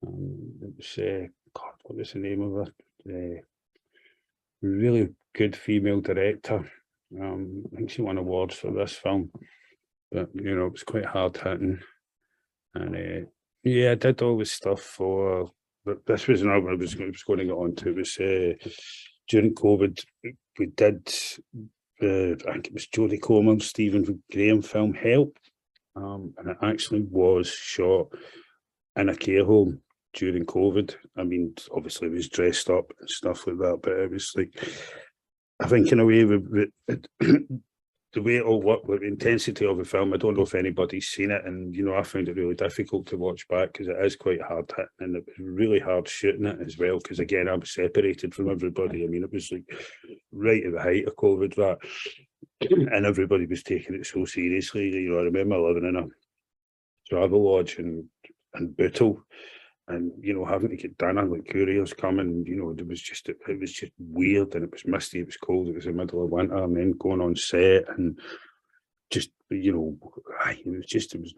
It was, God, what was the name of it? Really good female director. I think she won awards for this film, but you know, it was quite hard hitting. And yeah, I did all this stuff for, but this was another I was going to get on to. It was during COVID, we did, I think it was Jodie Comer, Stephen Graham film Help, and it actually was shot in a care home during COVID. I mean, obviously it was dressed up and stuff like that, but it was like, I think in a way, the way it all worked, with the intensity of the film, I don't know if anybody's seen it, and, you know, I found it really difficult to watch back because it is quite hard hitting, and it was really hard shooting it as well, because again, I was separated from everybody. I mean, it was like right at the height of COVID, that, and everybody was taking it so seriously. You know, I remember living in a travel lodge in Bootle, and, you know, having to get dinner, like couriers coming, you know, it was just weird, and it was misty, it was cold, it was the middle of winter, and then going on set, and just, you know, it was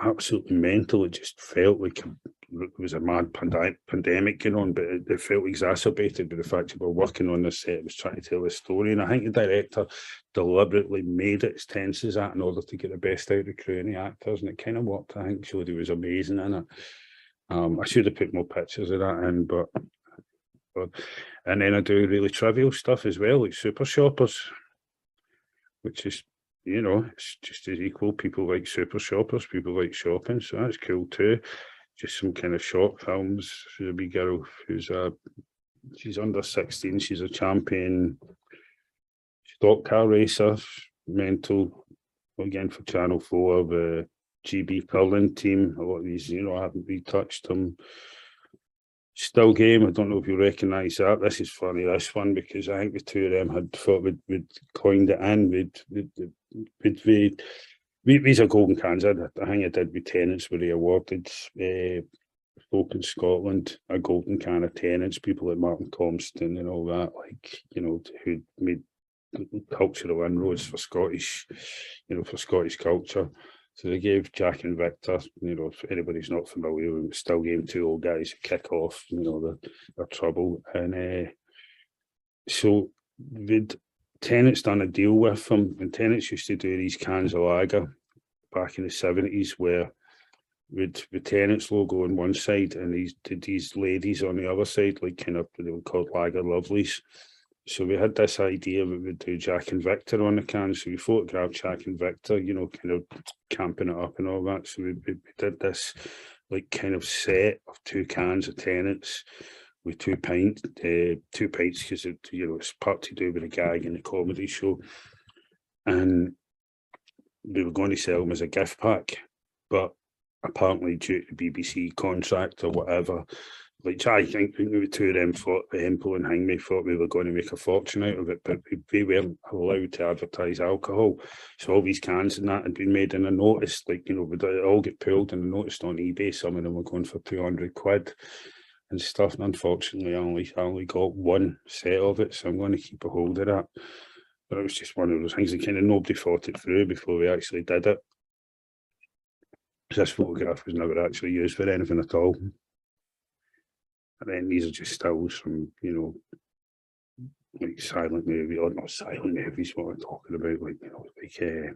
absolutely mental. It just felt like it was a mad pandemic going on, but it felt exacerbated by the fact that we were working on this set. It was trying to tell a story, and I think the director deliberately made it as tense as that in order to get the best out of the crew and the actors, and it kind of worked. I think Jodie was amazing in it. I should have put more pictures of that in, but and then I do really trivial stuff as well, like Super Shoppers, which is, you know, it's just as equal. People like Super Shoppers, people like shopping, so that's cool too. Just some kind of short films. She's a wee girl who's she's under 16, she's a champion stock car racer, mental, again for Channel 4, the GB curling team. A lot of these, you know, I haven't retouched them. Still Game, I don't know if you recognise that. This is funny, this one, because I think the two of them had thought we'd coined it in. These are golden cans. I think I did with Tenants where they awarded folk in Scotland a golden can of Tenants, people like Martin Compston and all that, like, you know, who made cultural inroads for Scottish, you know, for Scottish culture. So they gave Jack and Victor, you know, if anybody's not familiar with them, still gave two old guys a kick off, you know, their trouble. And so they'd Tenants done a deal with them, and Tenants used to do these cans of lager back in the 70s where with the Tenants logo on one side and these ladies on the other side, like kind of, they were called lager lovelies. So we had this idea that we'd do Jack and Victor on the can. So we photographed Jack and Victor, you know, kind of camping it up and all that. So we did this like kind of set of two cans of Tenants with 2 pints because, you know, it's part to do with the gag in the comedy show. And we were going to sell them as a gift pack, but apparently due to BBC contract or whatever, like I think the two of them thought, Hempel and Hangme thought we were going to make a fortune out of it, but we weren't allowed to advertise alcohol. So all these cans and that had been made, and I noticed, like, you know, would all get pulled, and I noticed on eBay some of them were going for 200 quid and stuff. And unfortunately, I only got one set of it, so I'm going to keep a hold of that. But it was just one of those things that kind of nobody thought it through before we actually did it. This photograph was never actually used for anything at all. And then these are just stills from, you know, like silent movie, or not silent movies, what I'm talking about, like, you know, like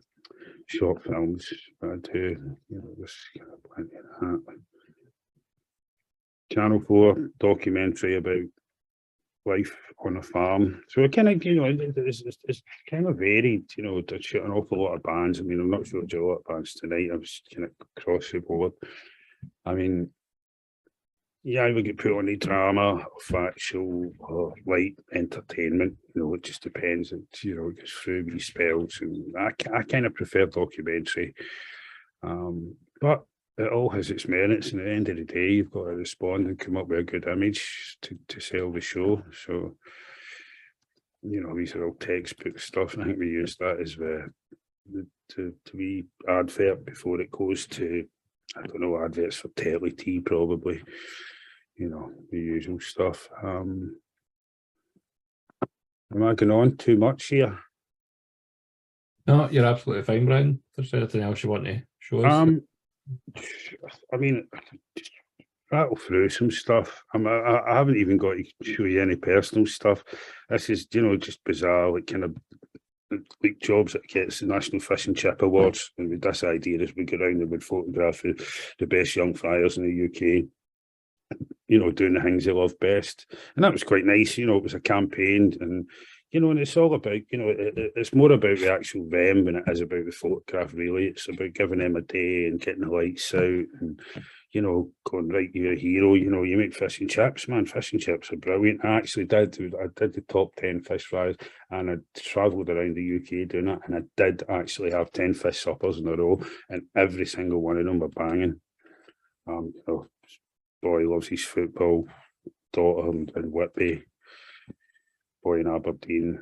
short films that I do, you know, this kind of plenty of that. Channel 4 documentary about life on a farm. So it kind of, you know, it's kind of varied, you know, to shoot an awful lot of bands. I mean, I'm not sure to do a lot of bands tonight. I was kind of across the board. I mean, yeah, I would get put on the drama or factual or light entertainment, you know, it just depends. It's, you know, it goes through these spells. And I kind of prefer documentary. But it all has its merits, and at the end of the day, you've got to respond and come up with a good image to sell the show. So, you know, these are all textbook stuff, and I think we use that as to be advert before it goes to, I don't know, adverts for Telly Tea probably, you know, the usual stuff. Am I going on too much here? No, you're absolutely fine, Brian. If there's anything else you want to show us? I mean, just rattle through some stuff. I haven't even got to show you any personal stuff. This is, you know, just bizarre, like kind of like jobs that gets the National Fish and Chip Awards. And with this idea is we go around and would photograph the best young friars in the UK, you know, doing the things they love best. And that was quite nice, you know, it was a campaign, and, you know, and it's all about, you know, it's more about the actual them than it is about the photograph, really. It's about giving them a day and getting the lights out and, you know, going, right, you're a hero, you know, you make fish and chips, man. Fish and chips are brilliant. I actually did the top 10 fish fries, and I travelled around the UK doing it, and I did actually have 10 fish suppers in a row, and every single one of them were banging. You know, boy loves his football, daughter in Whitby, boy in Aberdeen,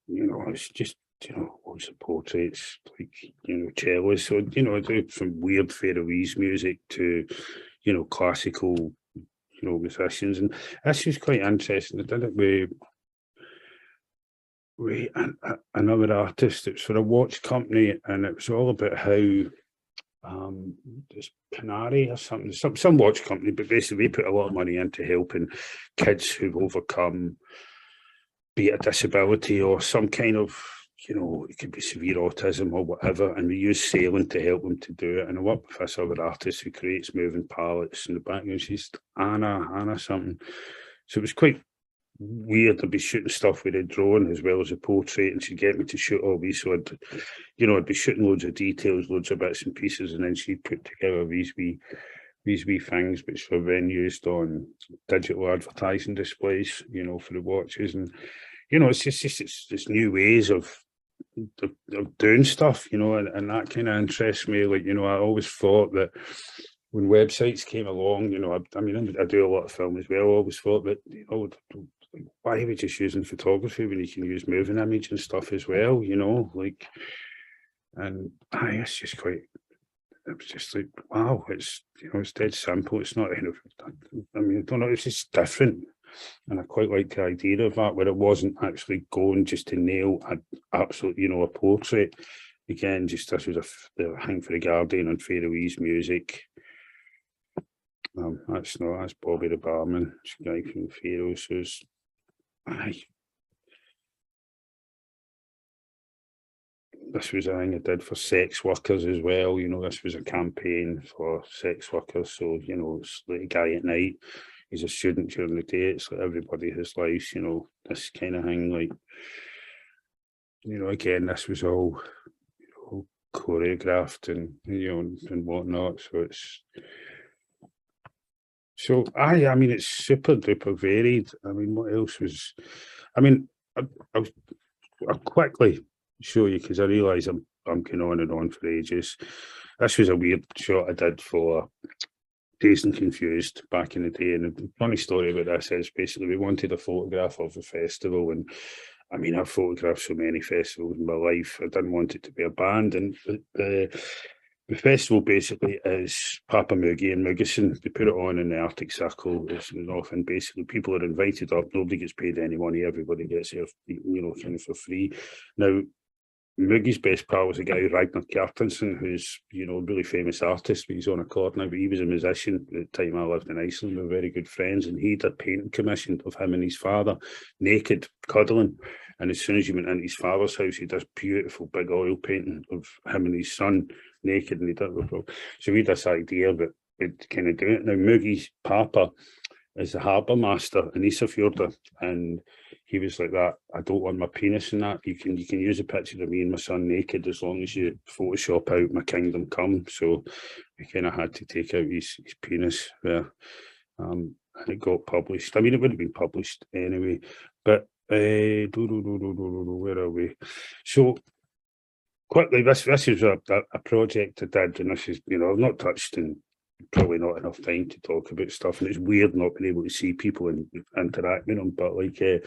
you know, it's just, you know, loads of portraits, like, you know, cellos. So, you know, I do from weird Faroese music to, you know, classical, you know, musicians. And this was quite interesting. I did it with another artist. It was for a watch company, and it was all about how this Canary or something, some watch company, but basically we put a lot of money into helping kids who've overcome, be it a disability or some kind of, you know, it could be severe autism or whatever, and we use sailing to help them to do it. And I work with this other artist who creates moving pallets in the background. She's Anna something. So it was quite weird to be shooting stuff with a drone as well as a portrait, and she'd get me to shoot all these. So I'd be shooting loads of details, loads of bits and pieces, and then she'd put together these wee things which were then used on digital advertising displays, you know, for the watches. And, you know, it's new ways of doing stuff, you know, and that kind of interests me. Like, you know, I always thought that when websites came along, you know, I mean, I do a lot of film as well. I always thought that, you know, why are we just using photography when you can use moving image and stuff as well, you know, like, And it's just quite, it was just like, wow, it's, you know, it's dead simple. It's not, you know, I mean, I don't know, it's just different. And I quite like the idea of that, where it wasn't actually going just to nail an absolute, you know, a portrait. Again, just this was the Hang for the Guardian and Faroese music. That's Bobby the barman, guy from Faroes. Who's, this was a thing I did for sex workers as well. You know, this was a campaign for sex workers. So, you know, it's like a guy at night, he's a student during the day. It's like everybody has lives, you know, this kind of thing. Like, you know, again, this was all, you know, choreographed and, you know, and whatnot. So it's, so I mean, it's super duper varied. I mean, what else was, I mean, I'll quickly show you, because I realise I'm going on and on for ages. This was a weird shot I did for Dazed and Confused back in the day, and the funny story about this is basically we wanted a photograph of the festival, and I mean, I've photographed so many festivals in my life. I didn't want it to be a band, and the festival basically is Papa Moogie and Moogieson. They put it on in the Arctic Circle. It's often basically people are invited up. Nobody gets paid any money. Everybody gets there, you know, kind of for free. Now, Moogie's best pal was a guy, Ragnar Kjartansson, who's, you know, a really famous artist, but he's on a chord now, but he was a musician at the time I lived in Iceland. We were very good friends, and he did a painting commission of him and his father, naked, cuddling. And as soon as you went into his father's house, he does beautiful big oil painting of him and his son naked, and he did it. So we had this idea, but we'd kind of do it. Now, Moogie's papa is the harbour master in Ísafjörður, and he was like that. I don't want my penis in that. You can use a picture of me and my son naked as long as you Photoshop out my kingdom come. So we kind of had to take out his penis there, and it got published. I mean, it would have been published anyway. But where are we? So quickly, this is a project I did, and this is, you know, I've not touched in probably not enough time to talk about stuff, and it's weird not being able to see people and interact with them, but like at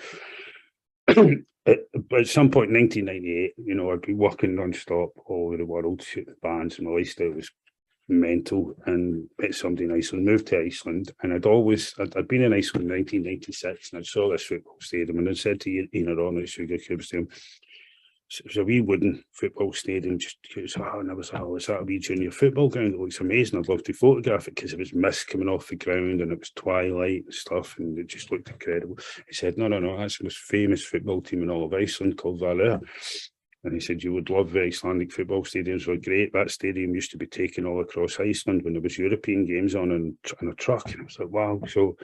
some point in 1998, you know, I'd be working non-stop all over the world shooting bands, and my lifestyle was mental, and met somebody in Iceland, moved to Iceland, and I'd been in Iceland in 1996, and I saw this football stadium, and I said to Ina Ron at Sugar Cube Stadium, it was a wee wooden football stadium, just and I was, is that a wee junior football ground? It looks amazing. I'd love to photograph it, because it was mist coming off the ground and it was twilight and stuff, and it just looked incredible. He said, no, that's the most famous football team in all of Iceland, called Valur. And he said, you would love the Icelandic football stadiums, were great. That stadium used to be taken all across Iceland when there was European games on a truck. And I was like, wow. So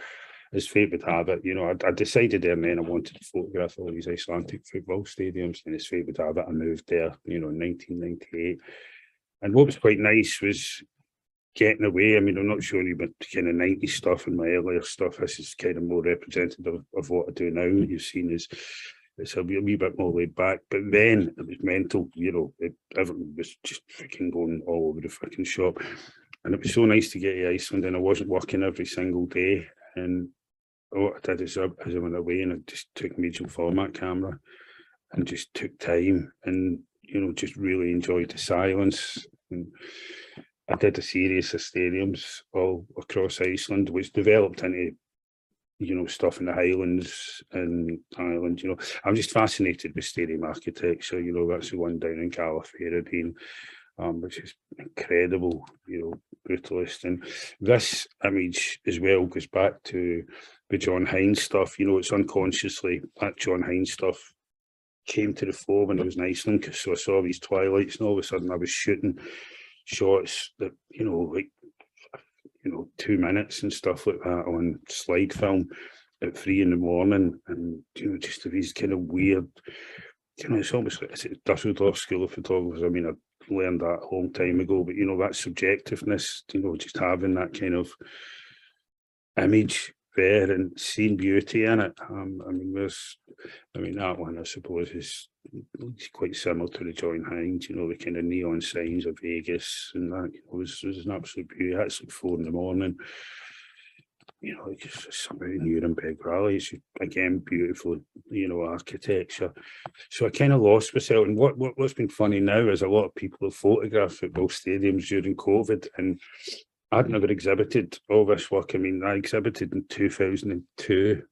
as fate would have it, you know, I decided there and then I wanted to photograph all these Icelandic football stadiums, and as fate would have it, I moved there, you know, in 1998. And what was quite nice was getting away. I mean, I'm not showing you about kind of 90s stuff and my earlier stuff. This is kind of more representative of what I do now. You've seen is it's a wee bit more laid back, but then it was mental, you know, everything was just freaking going all over the freaking shop. And it was so nice to get to Iceland, and I wasn't working every single day. And what I did is I went away and I just took a medium format camera and just took time, and, you know, just really enjoyed the silence. And I did a series of stadiums all across Iceland, which developed into, you know, stuff in the Highlands and Ireland. You know, I'm just fascinated with stadium architecture. You know, that's the one down in Calaferradine, which is incredible, you know, brutalist. And this image as well goes back to the John Hines stuff. You know, it's unconsciously that John Hines stuff came to the fore when I was in Iceland. So I saw these twilights, and all of a sudden I was shooting shots that, you know, like, you know, 2 minutes and stuff like that on slide film at 3 a.m, and, you know, just these kind of weird, you know, it's almost like, it's Dusseldorf School of Photographers. I mean, I learned that a long time ago, but, you know, that subjectiveness, you know, just having that kind of image there and seeing beauty in it. I mean, that one, I suppose, is quite similar to the John Hines, you know, the kind of neon signs of Vegas, and that, you know, was an absolute beauty. That's like 4 a.m. you know, just something in Nuremberg Rally. It's again beautiful, you know, architecture. So I kind of lost myself. And what's been funny now is a lot of people have photographed football stadiums during COVID, and I'd never exhibited all this work. I mean, I exhibited in 2002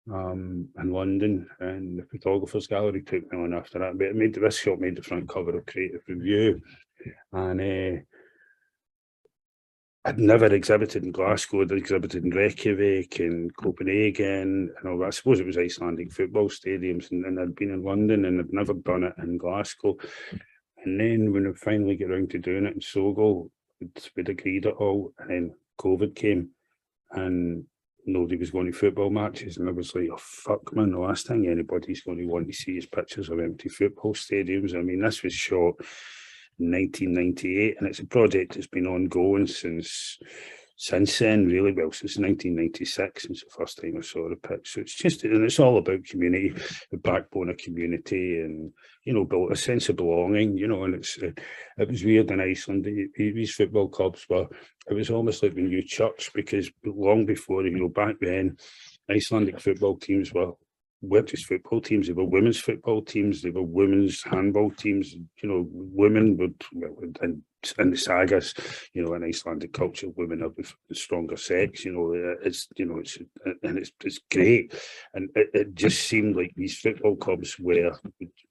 in London, and the Photographers Gallery took me on after that. But this shot made the front cover of Creative Review, and I'd never exhibited in Glasgow. I'd exhibited in Reykjavik and Copenhagen and all that. I suppose it was Icelandic football stadiums, and I'd been in London, and I'd never done it in Glasgow. And then when I finally get around to doing it in Sogo, we'd agreed it all, and then COVID came, and nobody was going to football matches, and I was like, oh fuck man, the last thing anybody's going to want to see is pictures of empty football stadiums. I mean, this was shot in 1998, and it's a project that's been ongoing since then, really. Well, since 1996, since the first time I saw the pitch. So it's just, and it's all about community, the backbone of community, and, you know, built a sense of belonging, you know. And it was weird in Iceland, these football clubs were, it was almost like the new church, because long before, you know, back then, Icelandic football teams weren't just football teams, they were women's football teams, they were women's handball teams, you know, women would, well, in the sagas, you know, in Icelandic culture, women are the stronger sex, you know, it's, you know, it's great. And it just seemed like these football clubs were,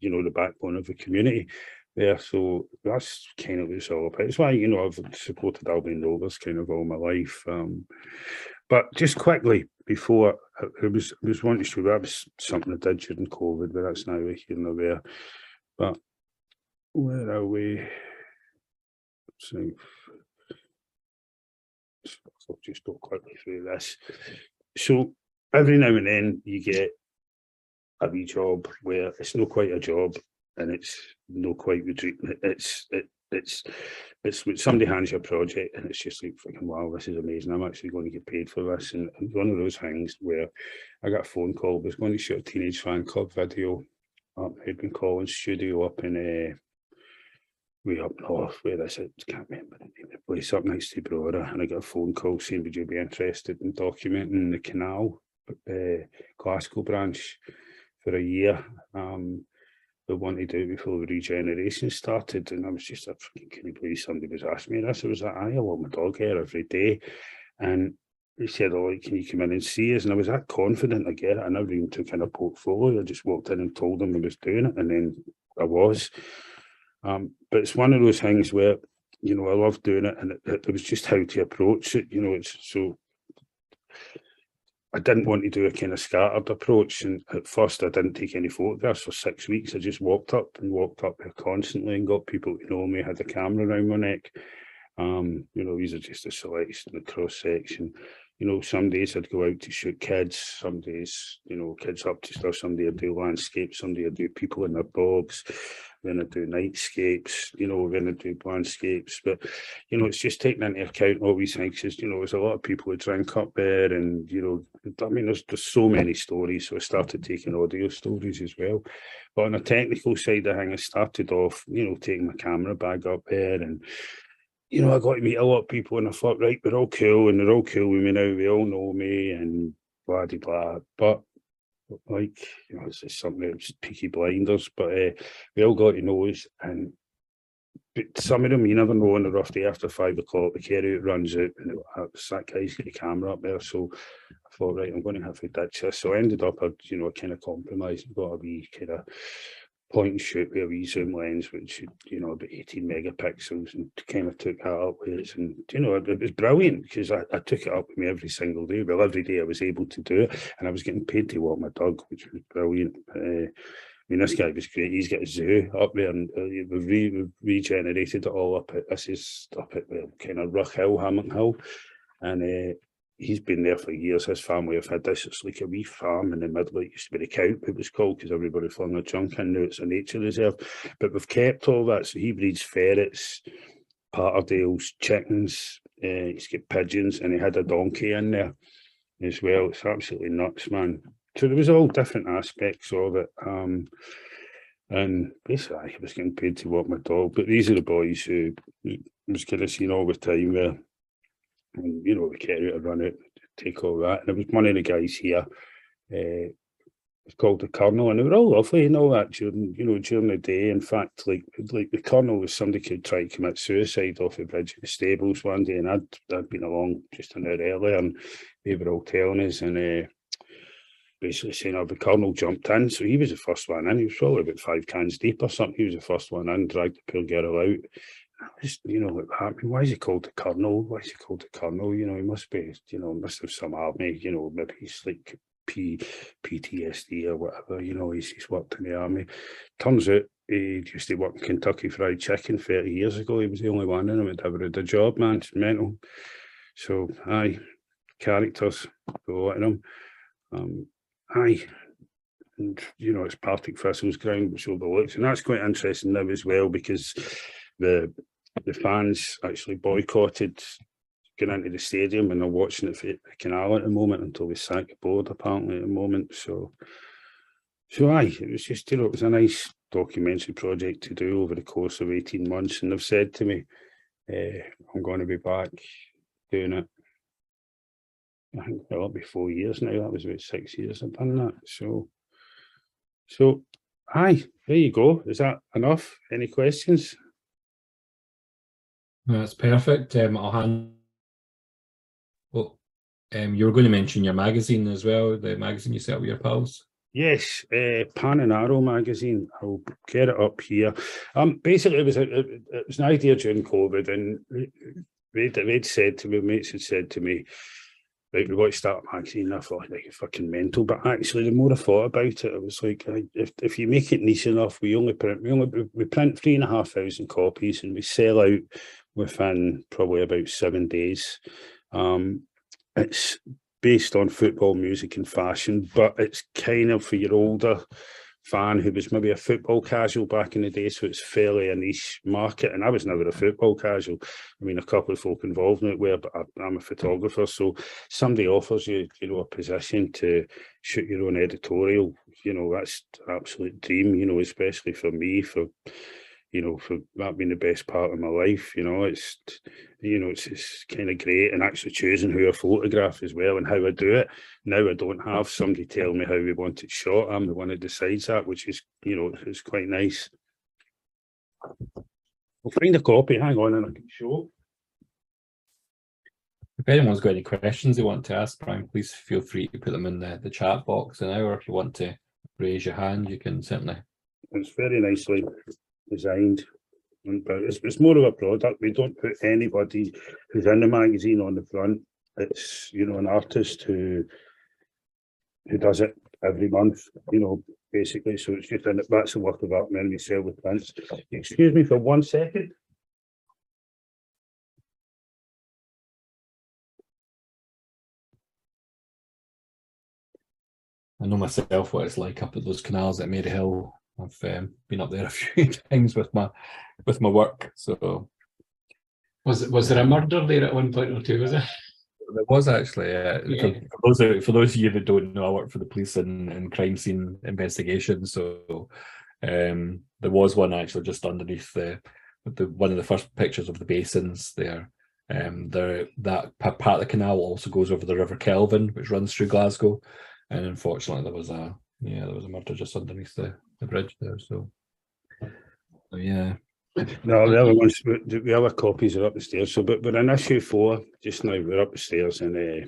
you know, the backbone of the community there. So that's kind of what it's all about. It's why, you know, I've supported Albion Rovers kind of all my life. But just quickly, before, I was wanting to show, that was something I did during COVID, but that's now here and there. But where are we? So I'll just go quickly through this. So every now and then you get a wee job where it's not quite a job, and it's not quite the dream. It's when somebody hands you a project and it's just like, freaking wow, this is amazing, I'm actually going to get paid for this. And one of those things where I got a phone call, I was going to shoot a Teenage Fan Club video up in Edwin Collins studio up in way up north, where is it? I can't remember the name of the place, up next to Brora. And I got a phone call saying, would you be interested in documenting the canal, Glasgow branch, for a year? They wanted to do it before the regeneration started, and I was just like, can you believe somebody was asking me this? I was like, I walk my dog here every day, and he said, oh, like, can you come in and see us? And I was that confident I get it. I never even took in a portfolio. I just walked in and told them I was doing it, and then I was. But it's one of those things where, you know, I love doing it, and it was just how to approach it. You know, it's so. I didn't want to do a kind of scattered approach, and at first I didn't take any photographs for 6 weeks. I just walked up there constantly and got people to know me, had a camera around my neck. You know, these are just a selection, the cross section. You know, some days I'd go out to shoot kids, some days, you know, kids up to stuff, some days I'd do landscapes, some days I'd do people in their bogs, then I'd do nightscapes, you know, then I'd do landscapes. But, you know, it's just taking into account all these things, because, you know, there's a lot of people who drink up there, and, you know, I mean, there's so many stories, so I started taking audio stories as well. But on a technical side of things, I started off, you know, taking my camera bag up there, and, you know, I got to meet a lot of people, and I thought, right, we're all cool, and they're all cool with me now, they all know me, and blah, de, blah. But, like, you know, it's just something that was Peaky Blinders, but we all got to know us, and but some of them, you never know on a rough day after 5 o'clock, the carry out runs out, and that guy's got the camera up there, so I thought, right, I'm going to have to ditch this. So I ended up, you know, kind of compromised, got a wee kind of point and shoot with a wee zoom lens, which, you know, about 18 megapixels, and kind of took that up with it. And, you know, it was brilliant, because I took it up with me every single day. Well, every day I was able to do it, and I was getting paid to walk my dog, which was brilliant. I mean, this guy was great. He's got a zoo up there, and we've regenerated it all up at, this is up at kind of Ruck Hill, Hammock Hill, and he's been there for years. His family have had this. It's like a wee farm in the middle. It used to be the Count, it was called, because everybody flung their junk in. Now it's a nature reserve. But we've kept all that. So he breeds ferrets, patterdales, chickens, he's got pigeons, and he had a donkey in there as well. It's absolutely nuts, man. So there was all different aspects of it. And basically I was getting paid to walk my dog. But these are the boys who was kind of seen all the time there. And, you know, we carry it, run it, take all that. And it was one of the guys here. It's called the Colonel, and they were all lovely and all that during the day. In fact, like the Colonel was somebody could try to commit suicide off the bridge at the stables one day, and I'd been along just an hour earlier, and they were all telling us, and basically saying, the Colonel jumped in, so he was the first one in. He was probably about 5 cans deep or something. He was the first one in, dragged the poor girl out. I just, like that. I mean, why is he called the Colonel? Why is he called the Colonel? He must be, must have some army, maybe he's like PTSD or whatever, he's worked in the army. Turns out he used to work in Kentucky Fried Chicken 30 years ago. He was the only one in him that ever had a job, man. It's mental. So, aye, characters, a lot of them. Aye, and it's Partick Thistle's ground, which overlooks, and that's quite interesting now as well, because the fans actually boycotted getting into the stadium, and they're watching it for the canal at the moment until we sack the board apparently at the moment. So aye, it was just, it was a nice documentary project to do over the course of 18 months, and they've said to me, I'm going to be back doing it. I think it'll be 4 years now. That was about 6 years I've done that. So aye, there you go. Is that enough? Any questions? That's perfect. I'll hand. Well, you were going to mention your magazine as well, the magazine you set up with your pals. Yes, Pan and Arrow magazine. I'll get it up here. Basically, it was an idea during COVID, and they'd said to me, mates had said to me, right, we want to start a magazine. I thought, like, fucking mental. But actually, the more I thought about it, it was like, if you make it niche enough, we print 3,500 copies, and we sell out within probably about 7 days. It's based on football, music, and fashion, but it's kind of for your older fan who was maybe a football casual back in the day, so it's fairly a niche market. And I was never a football casual. I mean, a couple of folk involved in it were, but I'm a photographer, so somebody offers you, a position to shoot your own editorial. That's an absolute dream. Especially for me, for that being the best part of my life. It's kind of great, and actually choosing who I photograph as well and how I do it. Now I don't have somebody tell me how we want it shot. I'm the one who decides that, which is, it's quite nice. We'll find a copy. Hang on, and I can show. If anyone's got any questions they want to ask Brian, please feel free to put them in the chat box now, or if you want to raise your hand, you can certainly. It's very nicely designed, but it's more of a product. We don't put anybody who's in the magazine on the front. It's an artist who does it every month, basically. So it's just that's the work of art, and then we sell the prints. Excuse me for 1 second. I know myself what it's like up at those canals at Maryhill. I've been up there a few times with my work. So was there a murder there at one point or two? Was it? There was actually. For those of you that don't know, I work for the police and crime scene investigation. So there was one actually just underneath one of the first pictures of the basins there. That part of the canal also goes over the River Kelvin, which runs through Glasgow, and unfortunately there was a murder just underneath the bridge there. So yeah. No, the other ones, the other copies are up the stairs. So, but we're in issue 4 just now. We're up the stairs, and we're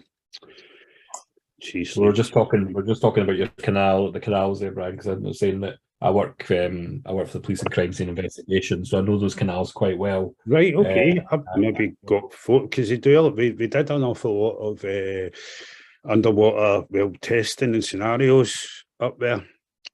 just talking about your the canals there, Brian, because I'm saying that I work for the police and crime scene investigation, so I know those canals quite well. Right. Okay. I've maybe got because we did an awful lot of underwater testing and scenarios up there.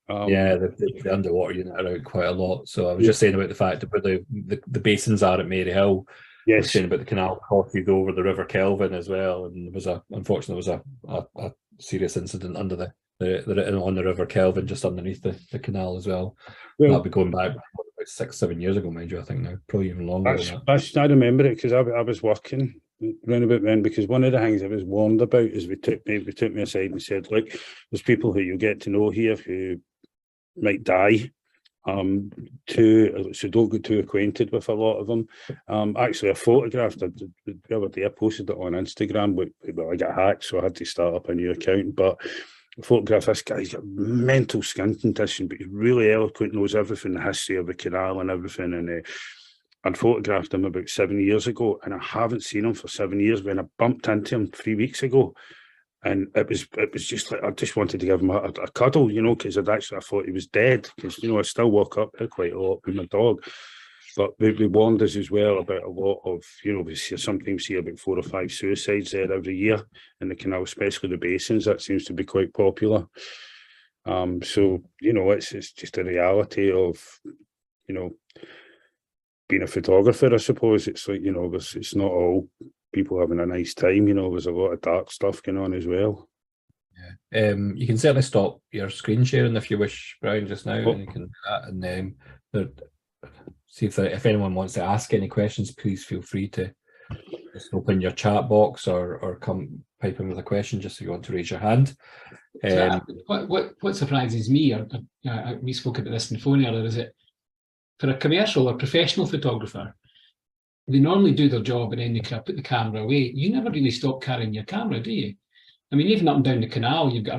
The underwater unit are out quite a lot. So I was just saying about the fact that where the basins are at Maryhill. Yes. I was saying about the canal crossed over the River Kelvin as well, and unfortunately there was a serious incident under on the River Kelvin just underneath the canal as well. That'll be going back about 6-7 years ago, mind you. I think now probably even longer than that. I remember it because I was working round about then, because one of the things I was warned about is we took me aside and said, look, there's people who you get to know here who might die, So don't get too acquainted with a lot of them. Actually, I photographed the other day. I posted it on Instagram, but I got hacked, so I had to start up a new account. But I photographed this guy. He's got mental skin condition, but he's really eloquent, knows everything, the history of the canal and everything. And I photographed him about 7 years ago, and I haven't seen him for 7 years. When I bumped into him 3 weeks ago, and it was just like I just wanted to give him a cuddle, you know, because I thought he was dead. Because I still walk up there quite a lot with my dog, but they warned us as well about a lot of, we sometimes see about 4 or 5 suicides there every year in the canal, especially the basins. That seems to be quite popular. So it's just a reality of being a photographer. I suppose it's like it's not all people having a nice time, there's a lot of dark stuff going on as well. Yeah. You can certainly stop your screen sharing if you wish, Brian, just now, and you can do that, and see if anyone wants to ask any questions, please feel free to just open your chat box or come pipe in with a question just if you want to raise your hand. What surprises me, we spoke about this in the phone earlier, is it for a commercial or professional photographer, they normally do their job and then they put the camera away. You never really stop carrying your camera, do you? I mean, even up and down the canal, you've got a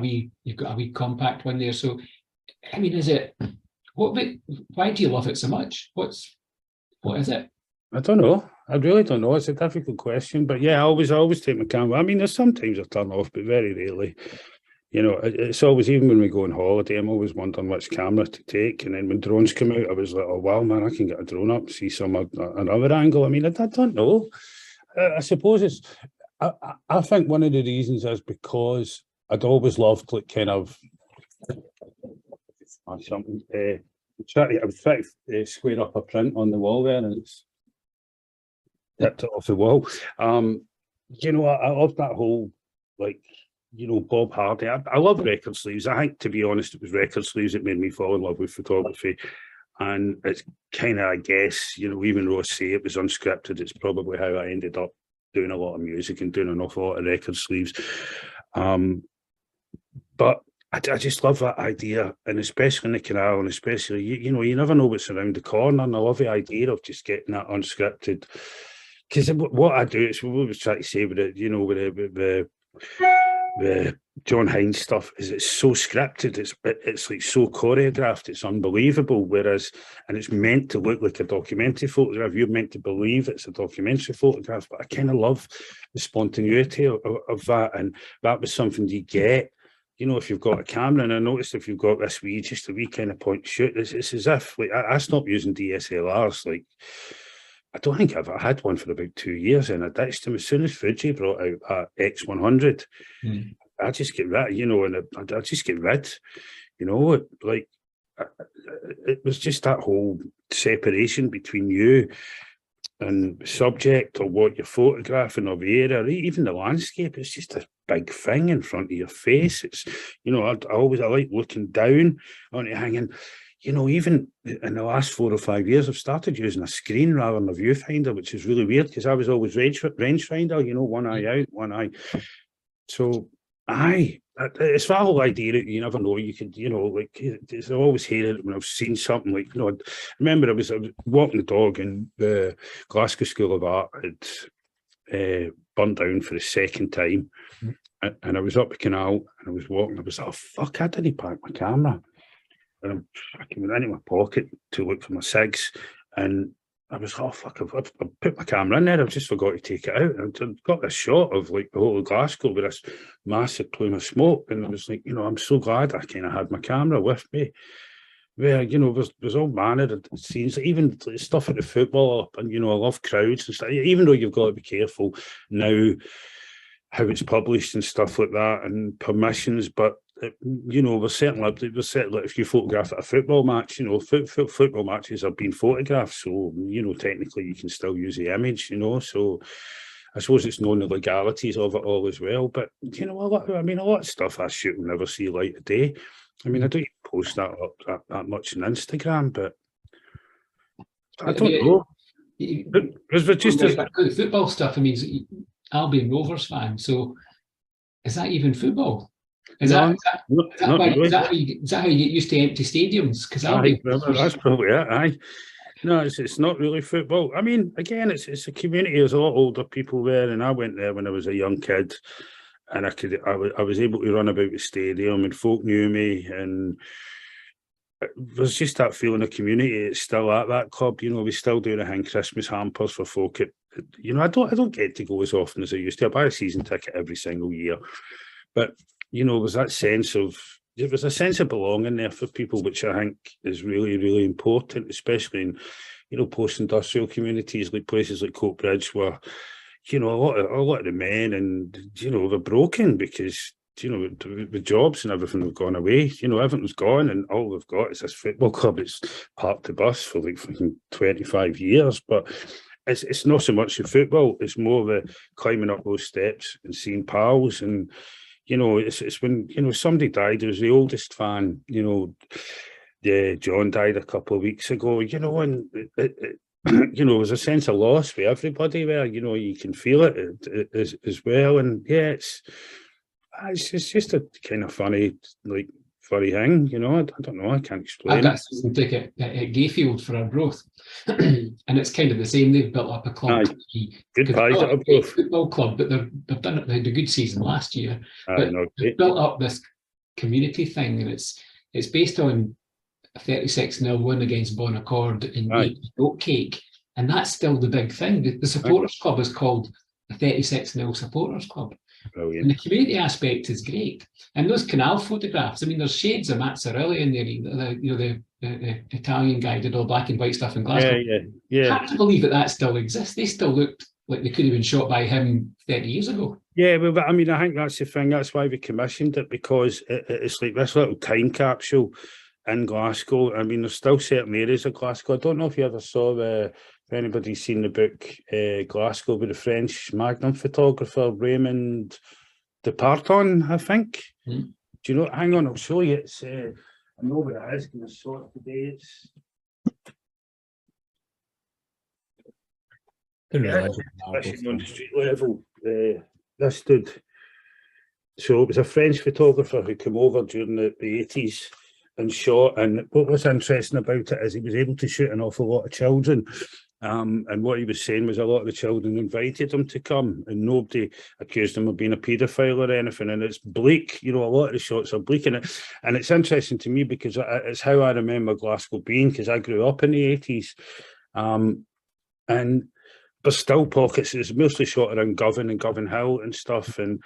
wee compact one there. So, I mean, why do you love it so much? What is it? I don't know. I really don't know. It's a difficult question, but yeah, I always take my camera. I mean, there's sometimes I turn off, but very rarely. It's always, even when we go on holiday, I'm always wondering which camera to take. And then when drones come out, I was like, oh, wow, man, I can get a drone up, see another angle. I mean, I don't know. I suppose I think one of the reasons is because I'd always loved like kind of something. I was trying to square up a print on the wall there, and it's tipped it off the wall. I love that whole Bob Hardy. I love record sleeves. I think, to be honest, it was record sleeves that made me fall in love with photography. And it's kind of, I guess, even though I say it was unscripted, it's probably how I ended up doing a lot of music and doing an awful lot of record sleeves. But I just love that idea, and especially in the canal, and especially, you never know what's around the corner. And I love the idea of just getting that unscripted. Because what I do is, what we was trying to say with it, with the John Hines stuff, is it's so scripted, it's like so choreographed, it's unbelievable. Whereas, and it's meant to look like a documentary photograph, you're meant to believe it's a documentary photograph, but I kind of love the spontaneity of that, and that was something you get, if you've got a camera. And I noticed if you've got this just a wee kind of point shoot, it's as if, like, I stopped using DSLRs, like, I don't think I've had one for about 2 years, and I ditched them as soon as Fuji brought out X100. I just get rid, and I just get rid, like, it was just that whole separation between you and subject, or what you're photographing, or the area, or even the landscape. It's just a big thing in front of your face. It's, I like looking down on it, hanging. Even in the last 4 or 5 years, I've started using a screen rather than a viewfinder, which is really weird, because I was always rangefinder, one eye out, one eye. So, it's that whole idea that you never know. You could, I always hated it when I've seen something like, I remember I was walking the dog, and the Glasgow School of Art had burnt down for the second time. And I was up the canal, and I was walking. I was like, oh, fuck, I didn't pack my camera. And I'm fucking went into my pocket to look for my cigs, and I was, oh fuck, I've put my camera in there, I've just forgot to take it out. And I got this shot of like the whole of Glasgow with this massive plume of smoke, and I was like, I'm so glad I kind of had my camera with me. Where, there's all manner of scenes, even stuff at the football, and I love crowds and stuff, even though you've got to be careful now how it's published and stuff like that, and permissions, but we're certainly if you photograph at a football match, football matches are being photographed, so technically you can still use the image, so I suppose it's knowing the legalities of it all as well. But a lot of stuff I shoot will never see light of day. I mean, I don't even post that up that much on Instagram, but I don't know. Because just the football stuff, I mean, I'll be a Rovers fan, so is that even football? Is No, that not really. is that how you get used to empty stadiums? Because That's probably it. Aye. No, it's not really football. I mean, again, it's a community. There's a lot of older people there, and I went there when I was a young kid, and I was able to run about the stadium, and folk knew me, and there's just that feeling of community. It's still at that club, you know. We still do the hand Christmas hampers for folk. You know, I don't get to go as often as I used to. I buy a season ticket every single year, but you know, there was a sense of belonging there for people, which I think is really, really important, especially in, you know, post-industrial communities like places like Coatbridge, where, you know, a lot of the men and, you know, they're broken because, you know, the jobs and everything have gone away. You know, everything's gone, and all they've got is this football club. It's parked the bus for like fucking 25 years, but it's not so much the football. It's more the climbing up those steps and seeing pals. And you know, it's when, you know, somebody died. It was the oldest fan, you know. Yeah, John died a couple of weeks ago, you know, and you know, there's a sense of loss for everybody there. You know, you can feel it as well. And yeah, it's just a kind of funny thing, you know. I don't know, I can't explain. I've got a season ticket at Gayfield for Arbroath, and it's kind of the same. They've built up a club. Good pies at Arbroath. Football club, but they've done it. They had a good season last year. But No, they've built up this community thing, and it's based on a 36-0 win against Bon Accord in Oatcake, and that's still the big thing. The supporters club is called the 36-0 supporters club. Brilliant. And the community aspect is great. And those canal photographs, I mean, there's shades of Mazzarelli in there. You know, the Italian guy did all black and white stuff in Glasgow. Yeah. I can't believe that still exists. They still looked like they could have been shot by him 30 years ago. Yeah, well, I mean, I think that's the thing. That's why we commissioned it, because it's like this little time capsule in Glasgow. I mean, there's still certain areas of Glasgow. I don't know if you ever saw if anybody's seen the book Glasgow with the French Magnum photographer Raymond Departon, I think. Do you know? Hang on, I'll show you. It's I know where it is. Can I saw it today? It's on the street level. This dude. So it was a French photographer who came over during the 80s and shot. And what was interesting about it is he was able to shoot an awful lot of children. And what he was saying was a lot of the children invited him to come, and nobody accused him of being a paedophile or anything. And it's bleak, you know, a lot of the shots are bleak in it. And it's interesting to me because it's how I remember Glasgow being, because I grew up in the 80s. And there's still pockets. It's mostly shot around Govan and Govan Hill and stuff. And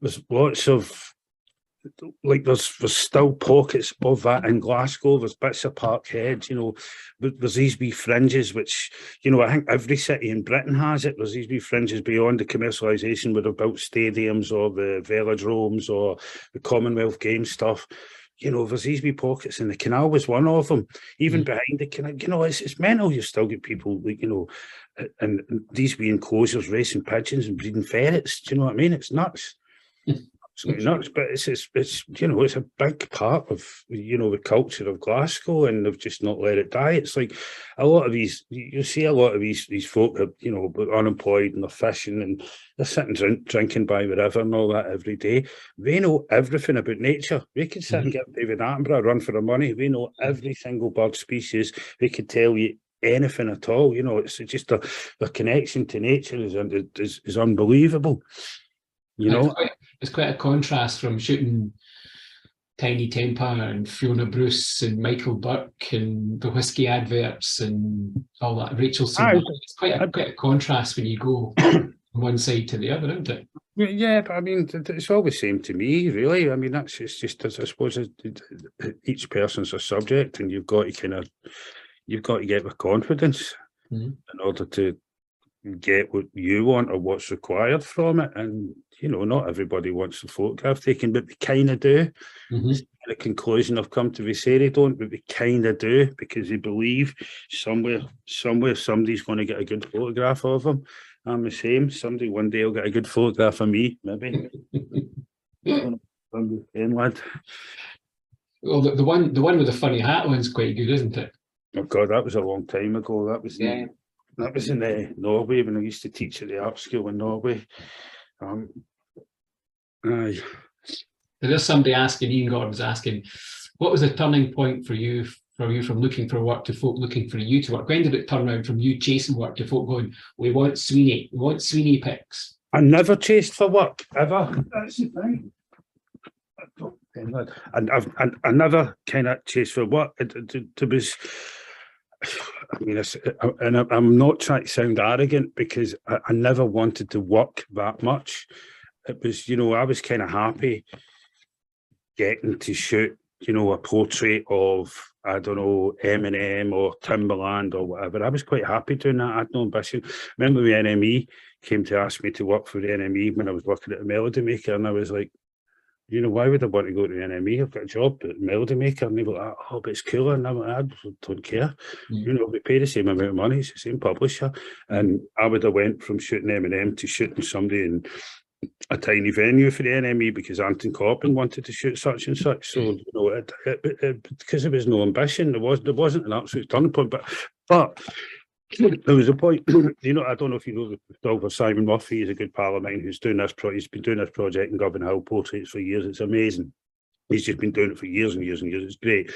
there's lots of, like, there's still pockets of that in Glasgow. There's bits of Parkhead, you know. There's these wee fringes, which, you know, I think every city in Britain has it. There's these wee fringes beyond the commercialisation where they've built stadiums or the velodromes or the Commonwealth Games stuff. You know, there's these wee pockets, and the canal was one of them. Even behind the canal, you know, it's mental. You've still got people, like, you know, and these wee enclosures racing pigeons and breeding ferrets. Do you know what I mean? It's nuts. Absolutely nuts, but it's you know, it's a big part of, you know, the culture of Glasgow, and they've just not let it die. It's like a lot of these, you see a lot of these folk are, you know, unemployed and they're fishing and they're sitting drinking by the river and all that every day. They know everything about nature. They could sit and get David Attenborough a run for their money. They know every single bird species. They could tell you anything at all. You know, it's just the connection to nature is unbelievable. You know, it's quite a contrast from shooting Tiny Temper and Fiona Bruce and Michael Burke and the whiskey adverts and all that. Rachel Seymour. It's quite a contrast when you go from one side to the other, isn't it? Yeah, but I mean, it's all the same to me, really. I mean, that's just I suppose each person's a subject, and you've got to get with confidence in order to get what you want or what's required from it. And you know, not everybody wants the photograph taken, but they kind of do. The conclusion I've come to, they say they don't, but they kind of do, because they believe somewhere somebody's going to get a good photograph of them. I'm the same. Somebody one day will get a good photograph of me, maybe. I'm the same lad. Well, the one with the funny hat one's quite good, isn't it? Oh God, that was a long time ago. That was in Norway, when I used to teach at the art school in Norway. Aye. There is somebody asking, Ian Gordon's asking, what was the turning point for you from looking for work to folk looking for you to work? When did it turn around from you chasing work to folk going, we want Sweeney pics? I never chased for work, ever. That's the thing. I never kind of chased for work. It was, I mean, I'm not trying to sound arrogant, because I never wanted to work that much. It was, I was kind of happy getting to shoot, a portrait of, I don't know, Eminem or Timberland or whatever. I was quite happy doing that. I had no ambition. Remember the NME came to ask me to work for the NME when I was working at the Melody Maker, and I was like, why would I want to go to the NME? I've got a job at Melody Maker. And they were like, oh, but it's cooler. And I'm like, I don't care. We pay the same amount of money. It's the same publisher. And I would have went from shooting Eminem to shooting somebody in a tiny venue for the NME because Anton Corbin wanted to shoot such and such. So, because there was no ambition, there wasn't an absolute turning point. But there was a point, I don't know if you know the photographer Simon Murphy. He's a good pal of mine who's doing this. He's been doing this project in Govan Hill portraits for years. It's amazing. He's just been doing it for years and years and years. It's great,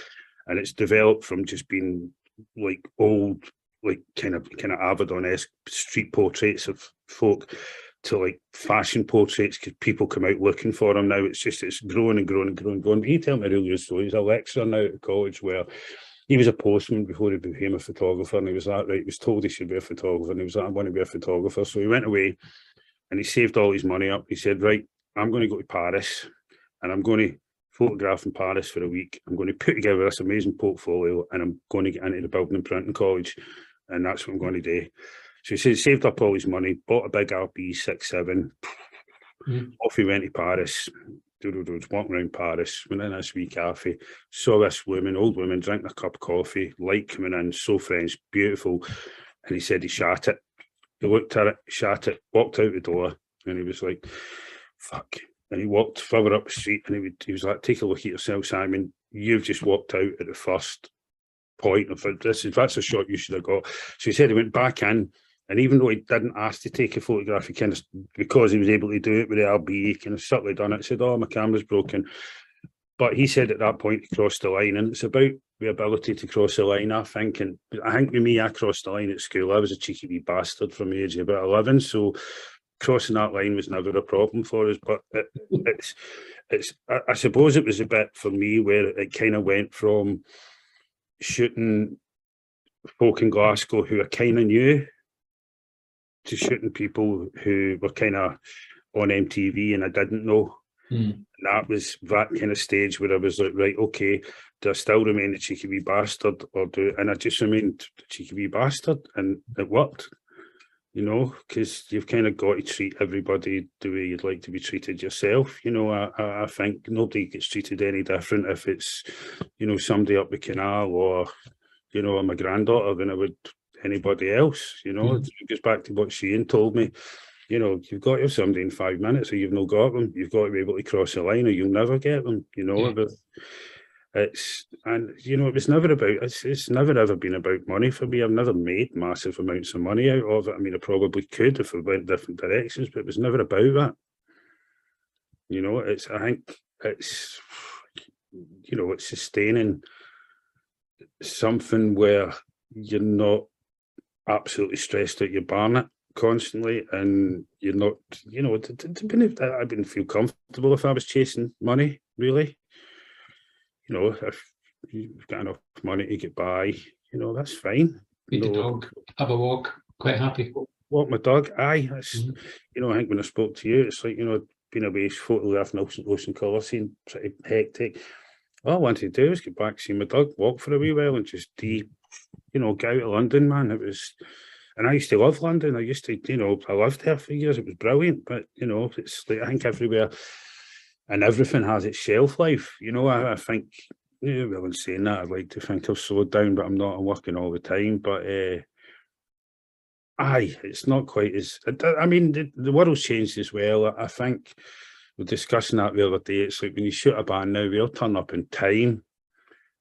and it's developed from just being like old, like kind of Avedon-esque street portraits of folk to like fashion portraits, because people come out looking for them now. It's growing and growing and growing and growing. But he told me a real good story. He's a lecturer now at college where he was a postman before he became a photographer, and he was like, right, he was told he should be a photographer, and he was like, I want to be a photographer. So he went away and he saved all his money up. He said, right, I'm going to go to Paris and I'm going to photograph in Paris for a week. I'm going to put together this amazing portfolio and I'm going to get into the building and printing college, and that's what I'm going to do. So he said he saved up all his money, bought a big RP 6.7, off he went to Paris. Walking around Paris, went in this wee cafe, saw this woman, old woman, drinking a cup of coffee, light coming in, so French, beautiful. And he said he shot it. He looked at it, shot it, walked out the door, and he was like, fuck. And he walked further up the street, and he was like, take a look at yourself, Simon. You've just walked out at the first point of it. That's a shot you should have got. So he said he went back in. And even though he didn't ask to take a photograph, he kind of, because he was able to do it with the RB, he kind of subtly done it, said, oh, my camera's broken. But he said at that point he crossed the line, and it's about the ability to cross the line, I think. And I think with me, I crossed the line at school. I was a cheeky wee bastard from the age of about 11, so crossing that line was never a problem for us. But I suppose it was a bit for me where it kind of went from shooting folk in Glasgow who I kind of knew, to shooting people who were kind of on MTV and I didn't know. And that was that kind of stage where I was like, right, okay, do I still remain a cheeky wee bastard, and I just remained a cheeky wee bastard, and it worked, because you've kind of got to treat everybody the way you'd like to be treated yourself. I think nobody gets treated any different if it's, somebody up the canal or, my granddaughter than I would anybody else. It goes back to what Shane told me. You've got to have somebody in 5 minutes, or you've not got them. You've got to be able to cross the line, or you'll never get them. But it was never about. It's never ever been about money for me. I've never made massive amounts of money out of it. I mean, I probably could if I went different directions, but it was never about that. I think it's sustaining something where you're not absolutely stressed out your barnet constantly, and you're not, I wouldn't feel comfortable if I was chasing money, really. If you've got enough money to get by, that's fine. Meet the dog, have a walk, quite happy. Walk my dog, aye. That's, I think when I spoke to you, it's like, being away photographing Ocean Colour scene, pretty hectic. All I wanted to do was get back, see my dog, walk for a wee while, and just get out of London, man. It was, and I used to love London. I used to, I lived there for years. It was brilliant, but it's like, I think everywhere and everything has its shelf life. I think, well, in saying that, I'd like to think I've slowed down, but I'm not. I'm working all the time. But it's not quite as. I mean, the world's changed as well. I think we're discussing that the other day. It's like when you shoot a band now, they'll turn up in time.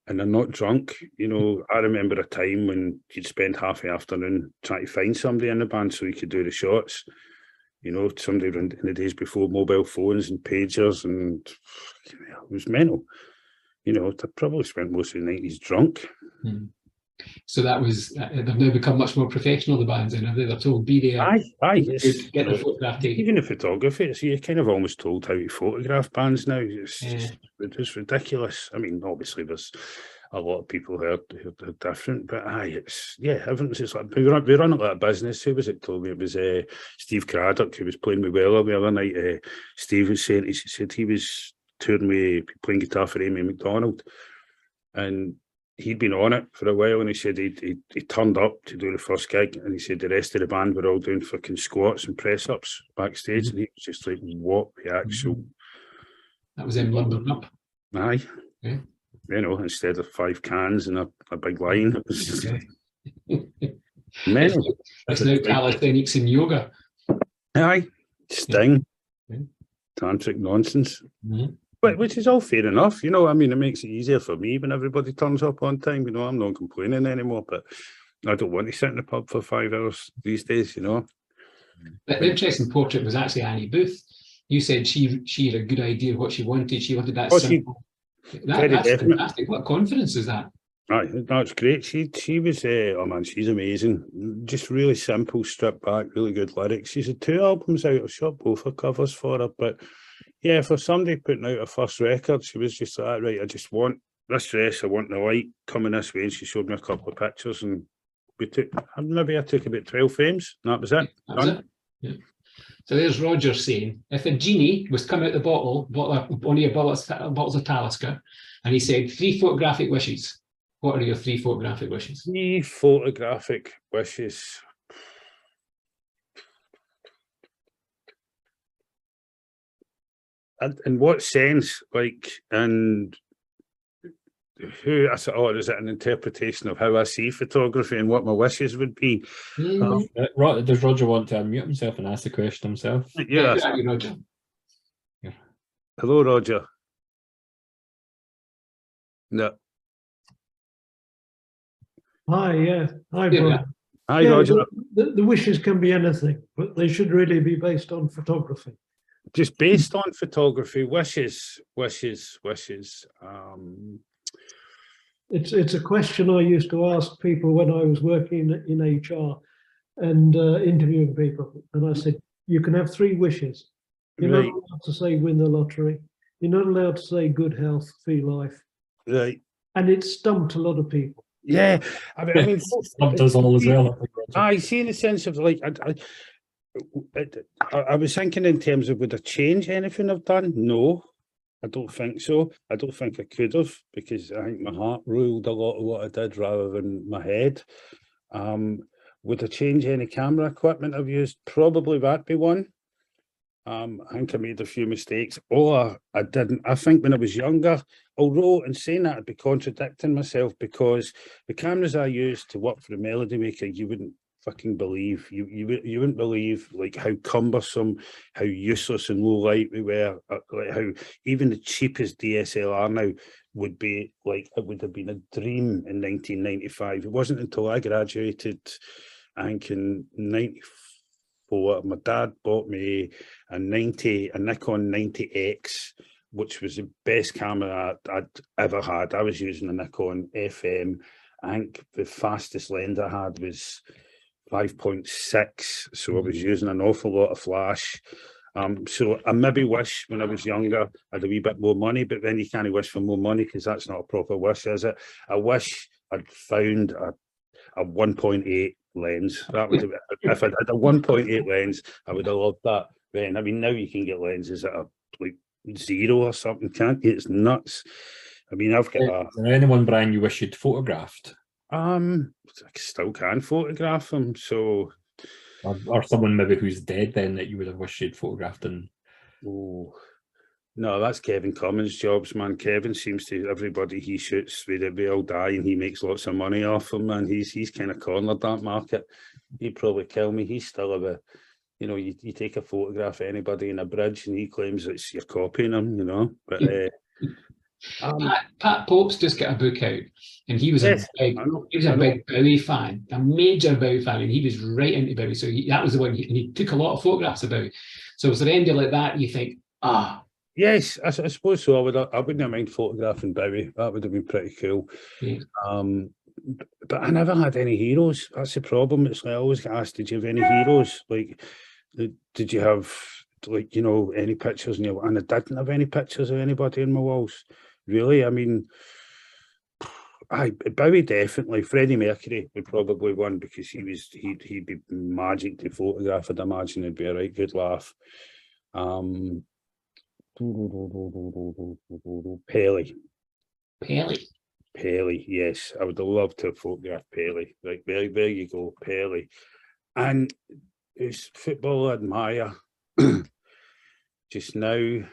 And they're not drunk. I remember a time when you'd spend half the afternoon trying to find somebody in the band so you could do the shots. You know, somebody in the days before mobile phones and pagers, and it was mental. You know, they probably spent most of the 90s drunk. So that was, they've now become much more professional, the bands, then, have they? They're told, be there, Aye, get the photograph taken. Even the photography, it's, you're kind of almost told how to photograph bands now. It's ridiculous. I mean, obviously there's a lot of people who are different, but everyone's just like, we run a lot of business. Who was it told me? It was Steve Craddock, who was playing with Weller the other night. Steve was saying, he said he was touring with, playing guitar for Amy McDonald, and he'd been on it for a while, and he said he turned up to do the first gig, and he said the rest of the band were all doing fucking squats and press-ups backstage, and he was just like, what the actual... That was him London up. Aye. Yeah. You know, instead of 5 cans and a big line, it was just mental. It's now calisthenics and yoga. Aye. Sting. Yeah. Tantric nonsense. But which is all fair enough, you know. I mean, it makes it easier for me when everybody turns up on time. You know, I'm not complaining anymore, but I don't want to sit in the pub for 5 hours these days, you know. But the interesting portrait was actually Annie Booth. You said she had a good idea of what she wanted. She wanted that simple. That's fantastic. What confidence is that? Right, that's great. She was, oh man, she's amazing. Just really simple, stripped back, really good lyrics. She's had 2 albums out. I've shot both her covers for her, but yeah, for somebody putting out a first record, she was just like, right, I just want this dress, I want the light coming this way. And she showed me a couple of pictures, and I took about 12 frames, and that was it. That was it. Yeah. So there's Roger saying, if a genie was to come out the bottle of one of your bottles of Talisker, and he said 3 photographic wishes, what are your 3 photographic wishes? 3 photographic wishes. In what sense? Like, and who I said, or is it an interpretation of how I see photography and what my wishes would be? Does Roger want to unmute himself and ask the question himself? Yeah, Roger. Yeah. Hello, Roger. No. Hi, yeah. Hi, Brian. Hi, Roger. The wishes can be anything, but they should really be based on photography. Just based on photography, wishes. It's a question I used to ask people when I was working in HR and interviewing people. And I said, you can have 3 wishes. You're not allowed to say win the lottery. You're not allowed to say good health, free life. Right. And it stumped a lot of people. Yeah. I mean stumped us all as well. I see, in the sense of like, I was thinking in terms of, would I change anything I've done? No, I don't think so. I don't think I could have, because I think my heart ruled a lot of what I did rather than my head. Would I change any camera equipment I've used? Probably that'd be one. I think I made a few mistakes, or I didn't. I think when I was younger, although in saying that I'd be contradicting myself, because the cameras I used to work for the Melody Maker, you wouldn't fucking believe. You wouldn't believe like how cumbersome, how useless and low light we were. Like how even the cheapest DSLR now would be like, it would have been a dream in 1995. It wasn't until I graduated, I think in 94, my dad bought me a Nikon 90X, which was the best camera I'd ever had. I was using a Nikon FM. I think the fastest lens I had was 5.6, so I was using an awful lot of flash. So I maybe wish when I was younger I had a wee bit more money, but then you can't wish for more money because that's not a proper wish, is it? I wish I'd found a 1.8 lens. That would have, if I'd had a 1.8 lens, I would have loved that then. I mean, now you can get lenses that are like 0 or something, can't you? It's nuts. I mean, I've got Is there anyone, Brian, you wish you'd photographed? I still can photograph them, so or someone maybe who's dead then that you would have wished you'd photographed. And no, that's Kevin Cummins' jobs, man. Kevin seems to, everybody he shoots, they all die, and he makes lots of money off them, man. He's kind of cornered that market. He'd probably kill me. He's still you know, you take a photograph of anybody in a bridge and he claims it's you're copying him, you know. But Pat Pope's just got a book out, and he was Yes, a big Bowie fan, a major Bowie fan, and he was right into Bowie. So that was the one, and he took a lot of photographs of Bowie. So was there anything like that you think, yes, I suppose so. I wouldn't have mind photographing Bowie. That would have been pretty cool. Yeah. But I never had any heroes. That's the problem. It's like I always get asked, did you have any heroes? Like, did you have, like, you know, any pictures? And I didn't have any pictures of anybody in my walls. Really, I mean, Bowie definitely. Freddie Mercury would probably win because he'd be magic to photograph. I'd imagine it'd be a right good laugh. Pelé, yes, I would have loved to have photographed Pelé. Right, there you go, Pelé. And who's football I admire just now?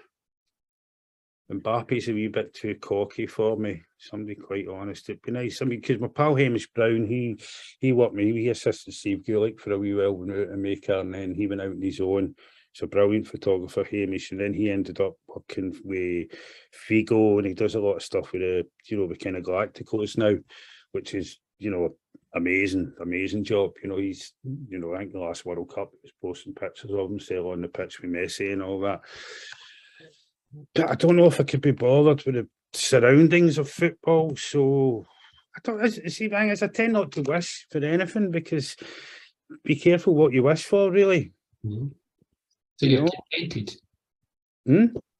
Mbappe's a wee bit too cocky for me, somebody quite honest. It'd be nice. I mean, because my pal Hamish Brown, he worked me, he assisted Steve Gulick for a wee while when we were out in Maker, and then he went out on his own. So brilliant photographer, Hamish, and then he ended up working with Figo, and he does a lot of stuff with the, you know, the kind of Galacticos now, which is, you know, amazing job. You know, he's, you know, I think the last World Cup he was posting pictures of himself on the pitch with Messi and all that. But I don't know if I could be bothered with the surroundings of football. So I don't see. I tend not to wish for anything because be careful what you wish for, really. Mm-hmm. So you're contented.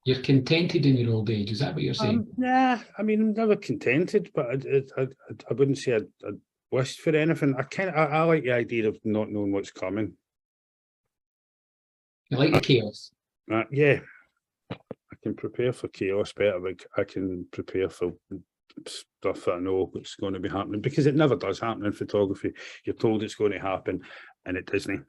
You're contented in your old age. Is that what you're saying? Yeah, I mean, I'm never contented, but I wouldn't say I'd wished for anything. I like the idea of not knowing what's coming. You like the chaos? Yeah. I can prepare for chaos better, but I can prepare for stuff that I know what's going to be happening, because it never does happen in photography. You're told it's going to happen, and it doesn't.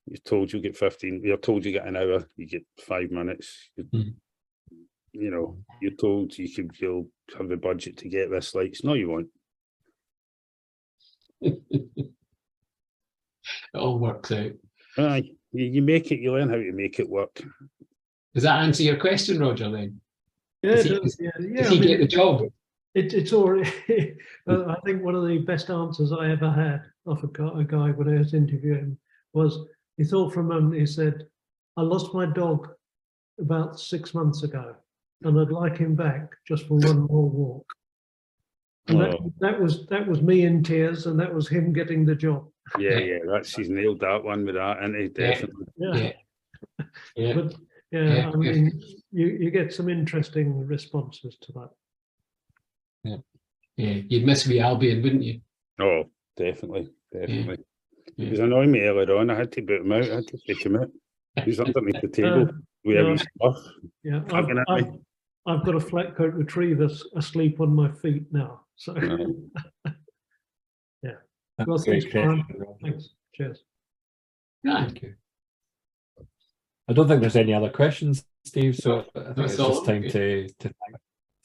You're told you get 15. You're told you get an hour. You get 5 minutes. You know, you're told you'll have the budget to get this lights. No, you won't. It all works out. Aye. You make it, you learn how to make it work. Does that answer your question, Roger, then? Yeah, Does he get the job? It's already, I think one of the best answers I ever had off a guy when I was interviewing was, he thought for a moment, he said, I lost my dog about 6 months ago, and I'd like him back just for one more walk. And that was me in tears, and that was him getting the job. Yeah, he's nailed that one with that, and he definitely. Yeah. But I mean, you get some interesting responses to that. Yeah, you'd miss wee Albion, wouldn't you? Oh, definitely. He was annoying me earlier on. I had to boot him out. I had to take him out. He was underneath the table with his stuff. Yeah, I've got a flat coat retriever asleep on my feet now. So yeah. Well, thanks, Brian. Thanks. Cheers. Thank you. I don't think there's any other questions, Steve. So I think it's just time to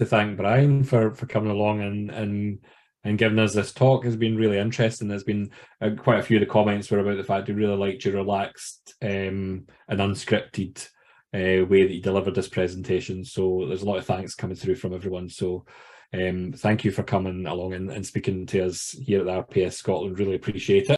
thank Brian for coming along and giving us this talk. Has been really interesting. There's been quite a few of the comments were about the fact he really liked your relaxed and unscripted way that you delivered this presentation. So there's a lot of thanks coming through from everyone. So thank you for coming along and speaking to us here at the RPS Scotland. Really appreciate it.